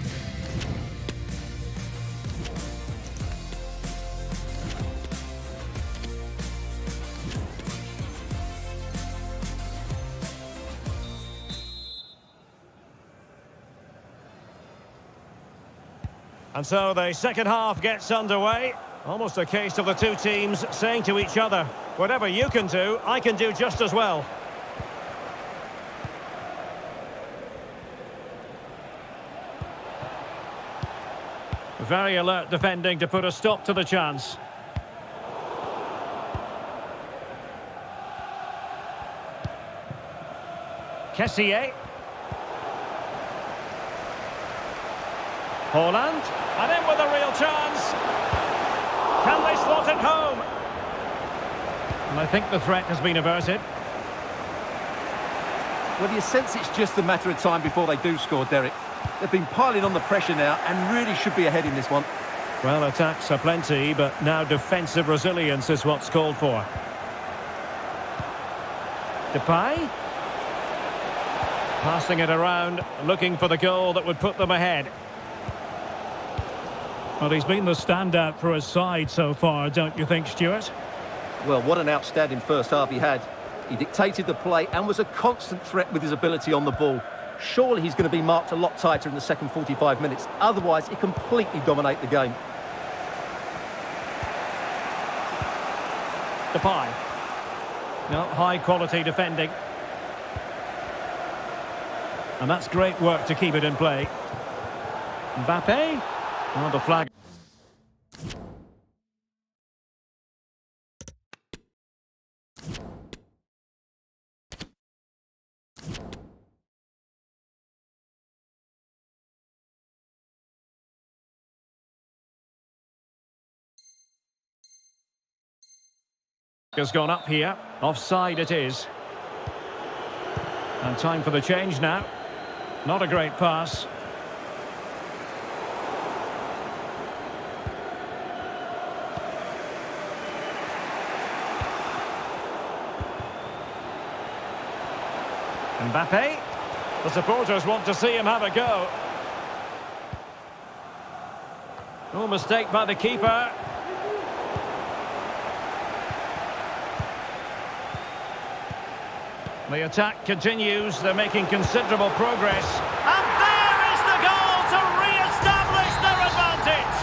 And so the second half gets underway. Almost a case of the two teams saying to each other, whatever you can do, I can do just as well. Very alert defending to put a stop to the chance. Kessié. Haaland, and in with a real chance. Can they slot it home? And I think the threat has been averted. Well, you sense it's just a matter of time before they do score, Derek. They've been piling on the pressure now and really should be ahead in this one. Well, attacks are plenty, but now defensive resilience is what's called for. Depay. Passing it around, looking for the goal that would put them ahead. Well, he's been the standout for his side so far, don't you think, Stuart? Well, what an outstanding first half he had. He dictated the play and was a constant threat with his ability on the ball. Surely he's going to be marked a lot tighter in the second 45 minutes. Otherwise, he completely dominate the game. Depay. No, high-quality defending. And that's great work to keep it in play. Mbappe. Oh, the flag. Has gone up here. Offside it is. And time for the change now. Not a great pass. Mbappe. The supporters want to see him have a go. No mistake by the keeper. The attack continues. They're making considerable progress. And there is the goal to re-establish their advantage.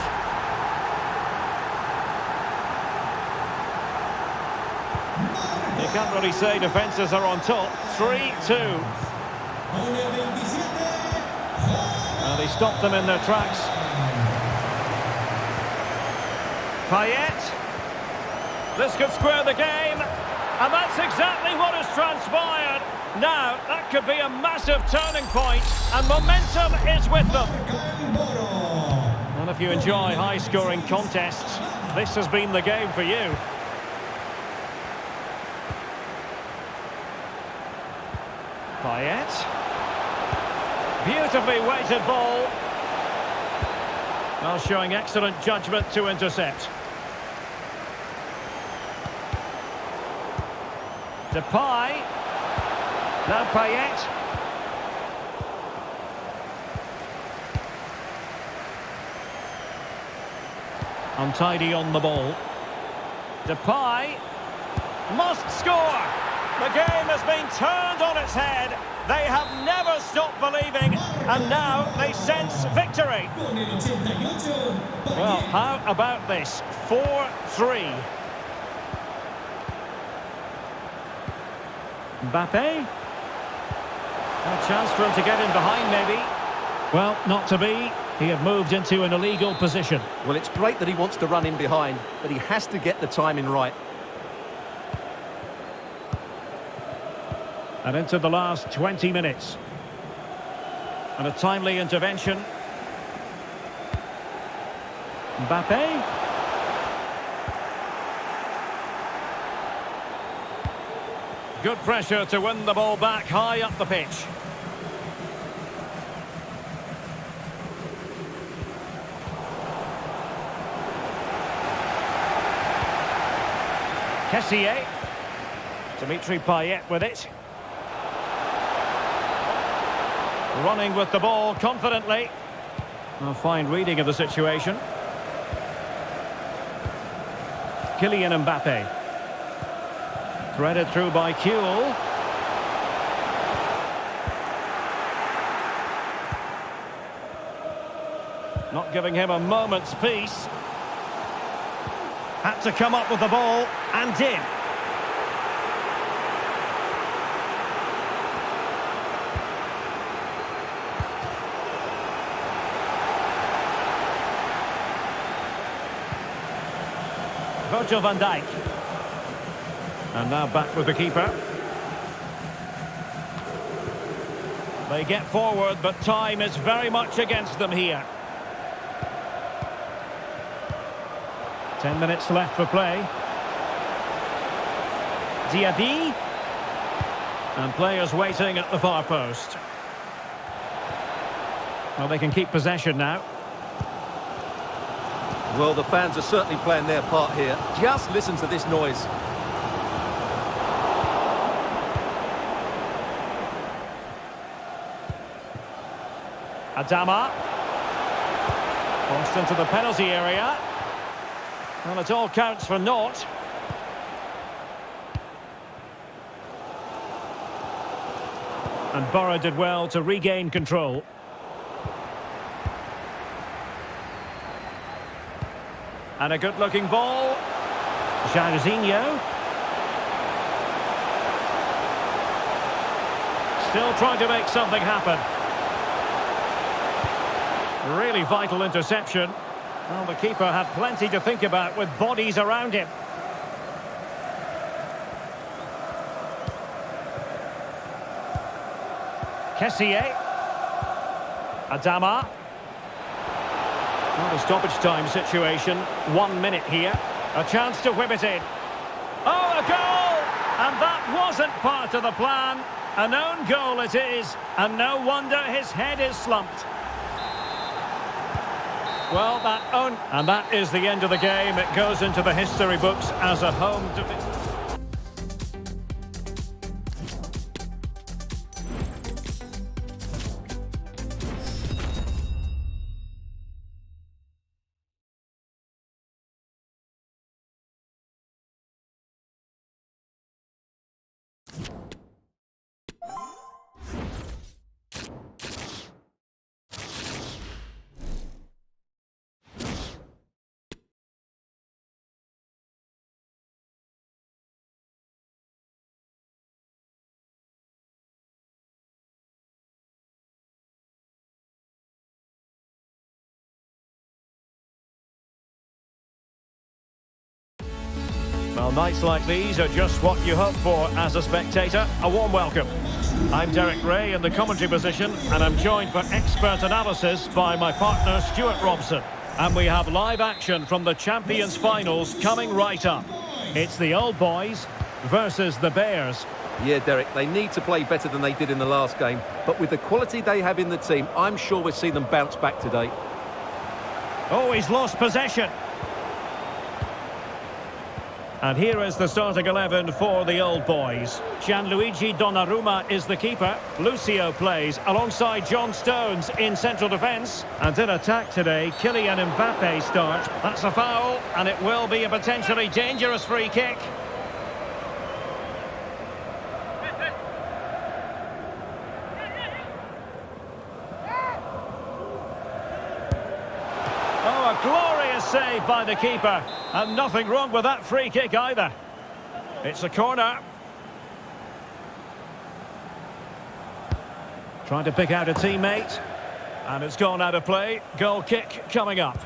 You can't really say defences are on top. 3-2. Well, they stopped them in their tracks. Payet. This could square the game. And that's exactly what has transpired. Now, that could be a massive turning point, and momentum is with them. Well, if you enjoy high-scoring contests, this has been the game for you. Payet. Beautifully weighted ball. Well, showing excellent judgment to intercept. Depay. Now Payet. Untidy on the ball. Depay must score. The game has been turned on its head. They have never stopped believing, and now they sense victory. Well, how about this? 4-3. Mbappe. A chance for him to get in behind, maybe. Well, not to be. He had moved into an illegal position. Well, it's great that he wants to run in behind, but he has to get the timing right. And into the last 20 minutes. And a timely intervention. Mbappe. Good pressure to win the ball back high up the pitch. Kessié. Dimitri Payet with it. Running with the ball confidently. A fine reading of the situation. Kylian Mbappe. Threaded through by Kuhl. Not giving him a moment's peace. Had to come up with the ball, and did. Virgil van Dijk. And now back with the keeper. They get forward, but time is very much against them here. 10 minutes left for play. Diaby. And players waiting at the far post. Well, they can keep possession now. Well, the fans are certainly playing their part here. Just listen to this noise. Adama. Crossed into the penalty area. Well, it all counts for naught. And Borough did well to regain control. And a good-looking ball. Jairzinho. Still trying to make something happen. Really vital interception. Well, the keeper had plenty to think about with bodies around him. Kessié. Adama. Not a stoppage time situation. 1 minute here. A chance to whip it in. Oh, a goal! And that wasn't part of the plan. An own goal it is. And no wonder his head is slumped. Well, and that is the end of the game. It goes into the history books as a home defeat. Well, nights like these are just what you hope for as a spectator. A warm welcome. I'm Derek Ray in the commentary position, and I'm joined for expert analysis by my partner, Stuart Robson. And we have live action from the Champions Finals coming right up. It's the Old Boys versus the Bears. Yeah, Derek, they need to play better than they did in the last game. But with the quality they have in the team, I'm sure we'll see them bounce back today. Oh, he's lost possession. And here is the starting 11 for the Old Boys. Gianluigi Donnarumma is the keeper. Lucio plays alongside John Stones in central defence. And in attack today, Kylian Mbappe starts. That's a foul, and it will be a potentially dangerous free kick. Oh, a glorious save by the keeper. And nothing wrong with that free kick either. It's a corner. Trying to pick out a teammate. And it's gone out of play. Goal kick coming up.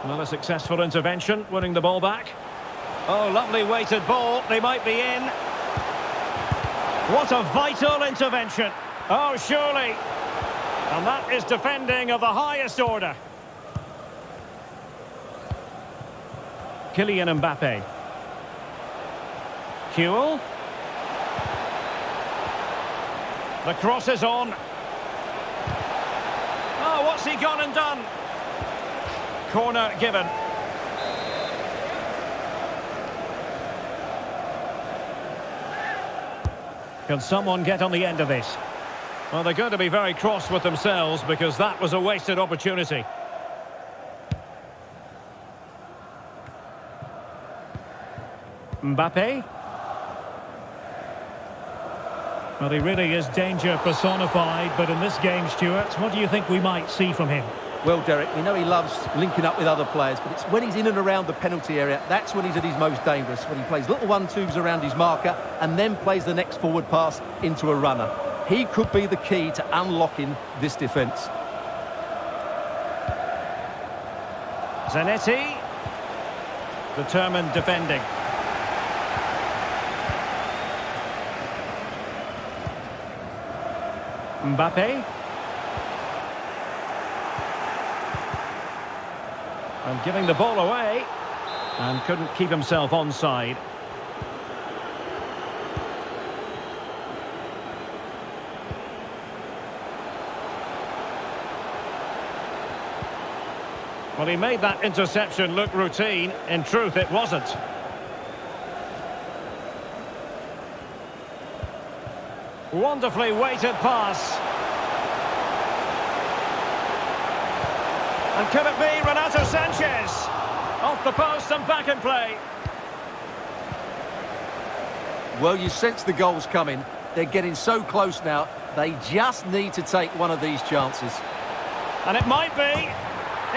Another successful intervention, winning the ball back. Oh, lovely weighted ball. They might be in. What a vital intervention. Oh, surely. And that is defending of the highest order. Kylian Mbappe. Kuhl. The cross is on. Oh, what's he gone and done? Corner given. Can someone get on the end of this? Well, they're going to be very cross with themselves because that was a wasted opportunity. Mbappe. Well, he really is danger personified, but in this game, Stuart, what do you think we might see from him? Well, Derek, we know he loves linking up with other players, but it's when he's in and around the penalty area, that's when he's at his most dangerous, when he plays little 1-2s around his marker and then plays the next forward pass into a runner. He could be the key to unlocking this defence. Zanetti. Determined defending. Mbappe. And giving the ball away. And couldn't keep himself onside. Well, he made that interception look routine. In truth, it wasn't. Wonderfully weighted pass. And could it be Renato Sanchez? Off the post and back in play. Well, you sense the goals coming. They're getting so close now. They just need to take one of these chances. And it might be.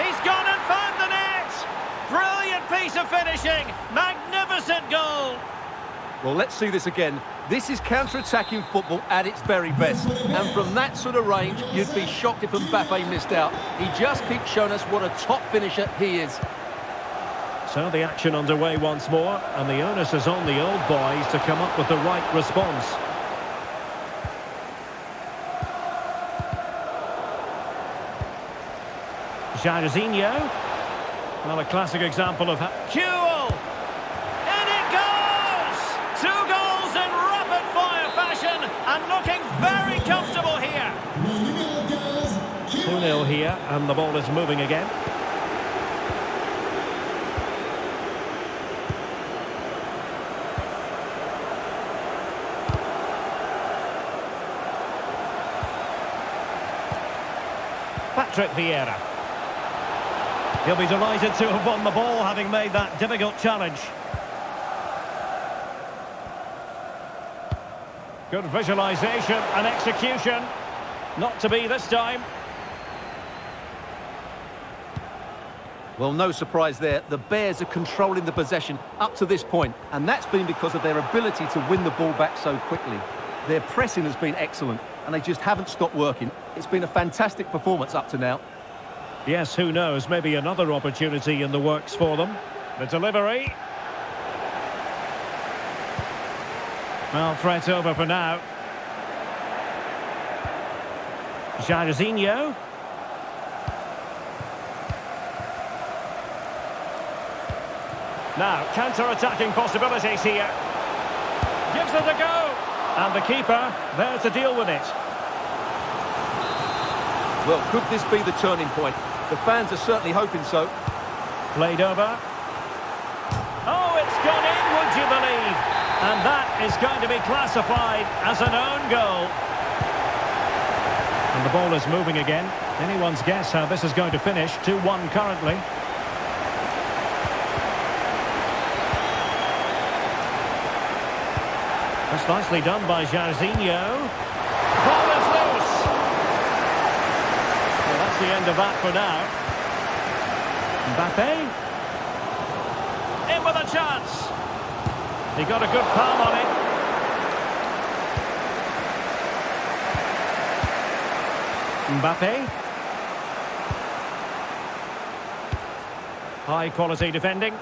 He's gone and found the net! Brilliant piece of finishing! Magnificent goal! Well, let's see this again. This is counter-attacking football at its very best. And from that sort of range, you'd be shocked if Mbappe missed out. He just keeps showing us what a top finisher he is. So the action underway once more, and the onus is on the Old Boys to come up with the right response. Jairzinho. Well, a classic example of how... Kuhl! And it goes! 2 goals in rapid-fire fashion, and looking very comfortable here. 2-0 here, and the ball is moving again. Patrick Vieira. He'll be delighted to have won the ball, having made that difficult challenge. Good visualisation and execution. Not to be this time. Well, no surprise there. The Bears are controlling the possession up to this point, and that's been because of their ability to win the ball back so quickly. Their pressing has been excellent, and they just haven't stopped working. It's been a fantastic performance up to now. Yes, who knows, maybe another opportunity in the works for them. The delivery. Well, threat over for now. Jairzinho. Now, counter-attacking possibilities here. Gives it a go. And the keeper there to deal with it. Well, could this be the turning point? The fans are certainly hoping so. Played over. Oh, it's gone in, would you believe? And that is going to be classified as an own goal. And the ball is moving again. Anyone's guess how this is going to finish. 2-1 currently. That's nicely done by Jairzinho. Ball is loose. Well, that's the end of that for now. Mbappe. In with a chance. He got a good palm on it. Mbappe. High quality defending.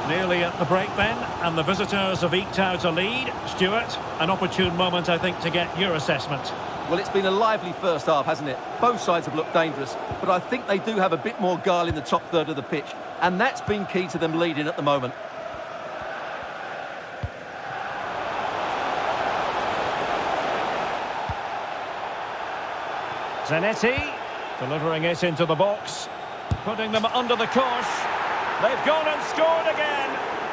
Nearly at the break then, and the visitors have eked out a lead. Stuart, an opportune moment, I think, to get your assessment. Well, it's been a lively first half, hasn't it? Both sides have looked dangerous, but I think they do have a bit more guile in the top third of the pitch, and that's been key to them leading at the moment. Zanetti, delivering it into the box, putting them under the course. They've gone and scored again.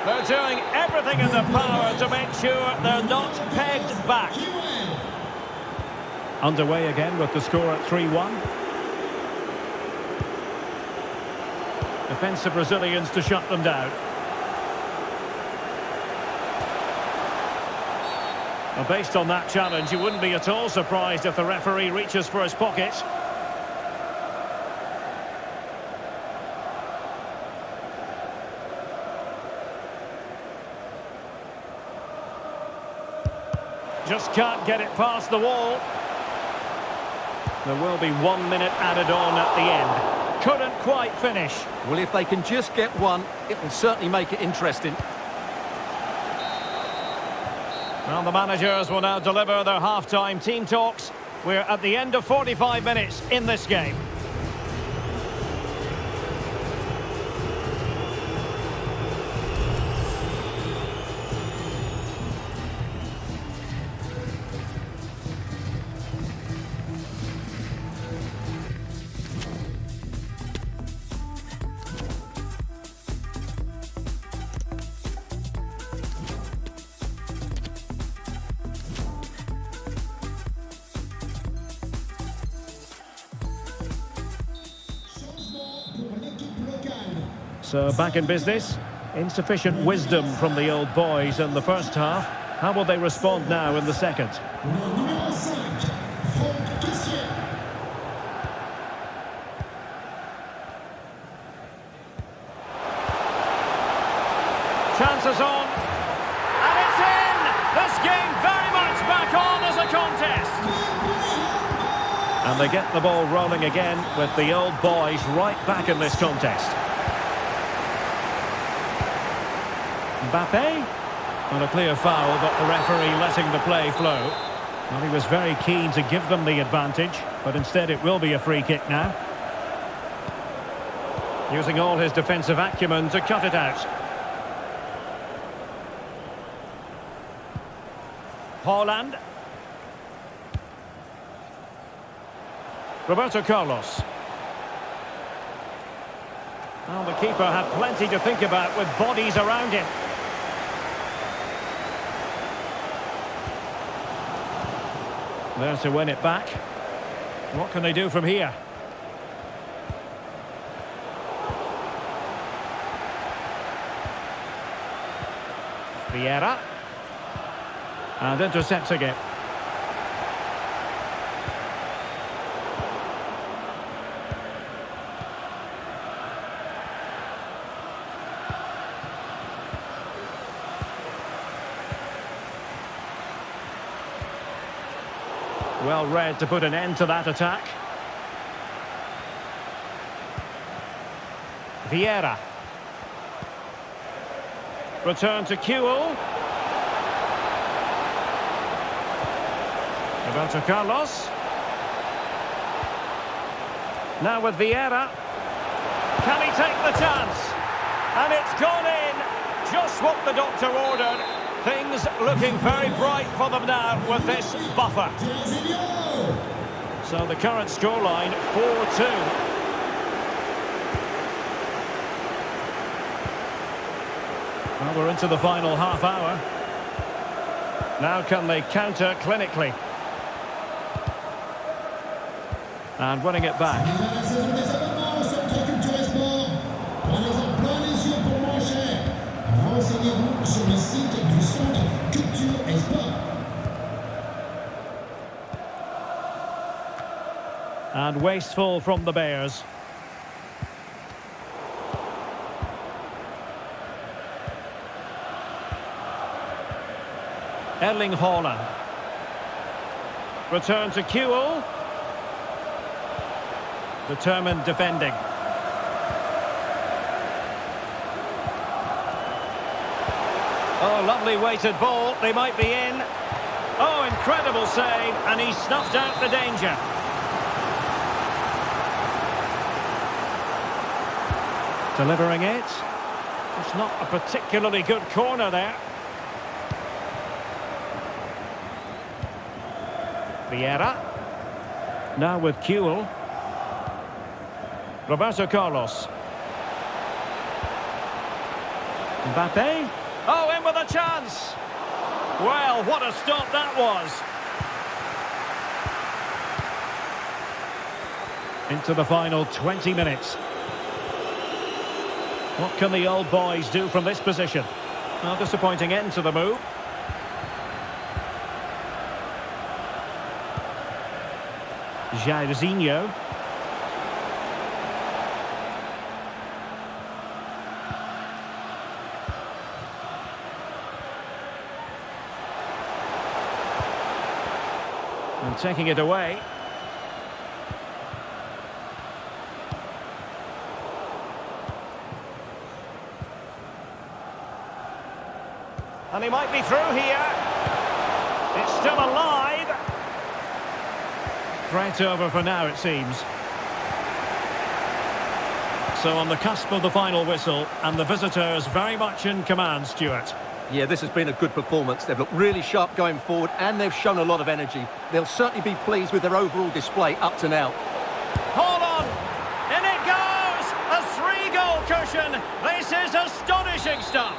They're doing everything in their power to make sure they're not pegged back. Underway again with the score at 3-1. Defensive Brazilians to shut them down. Well, based on that challenge, you wouldn't be at all surprised if the referee reaches for his pocket. Just can't get it past the wall. There will be 1 minute added on at the end. Couldn't quite finish. Well, if they can just get one, it will certainly make it interesting. Well, the managers will now deliver their half-time team talks. We're at the end of 45 minutes in this game. So back in business. Insufficient wisdom from the old boys in the first half. How will they respond now in the second? Chances on. And it's in! This game very much back on as a contest. And they get the ball rolling again with the old boys right back in this contest. Mbappe. Not a clear foul, but the referee letting the play flow. Well, he was very keen to give them the advantage, but instead it will be a free kick now. Using all his defensive acumen to cut it out. Haaland. Roberto Carlos. Well, the keeper had plenty to think about with bodies around him. There to win it back. What can they do from here? Vieira. And intercepting it. Well read to put an end to that attack. Vieira. Return to Kewell. Roberto Carlos. Now with Vieira. Can he take the chance? And it's gone in. Just what the doctor ordered. Things looking very bright for them now with this buffer. So the current scoreline, 4-2. Well, we're into the final half hour. Now can they counter clinically? And winning it back. And wasteful from the Bears. Erling Haaland. Return to Kewell. Determined defending. Oh, lovely weighted ball. They might be in. Oh, incredible save. And he snuffed out the danger. Delivering it. It's not a particularly good corner there. Vieira. Now with Kewell. Roberto Carlos. Mbappe. Oh, in with a chance. Well, what a stop that was. Into the final 20 minutes. What can the old boys do from this position? Well, disappointing end to the move. Jairzinho. And taking it away. And he might be through here. It's still alive. Threat over for now, it seems. So on the cusp of the final whistle, and the visitors very much in command, Stuart. Yeah, this has been a good performance. They've looked really sharp going forward, and they've shown a lot of energy. They'll certainly be pleased with their overall display up to now. Hold on! In it goes! A 3-goal cushion! This is astonishing stuff!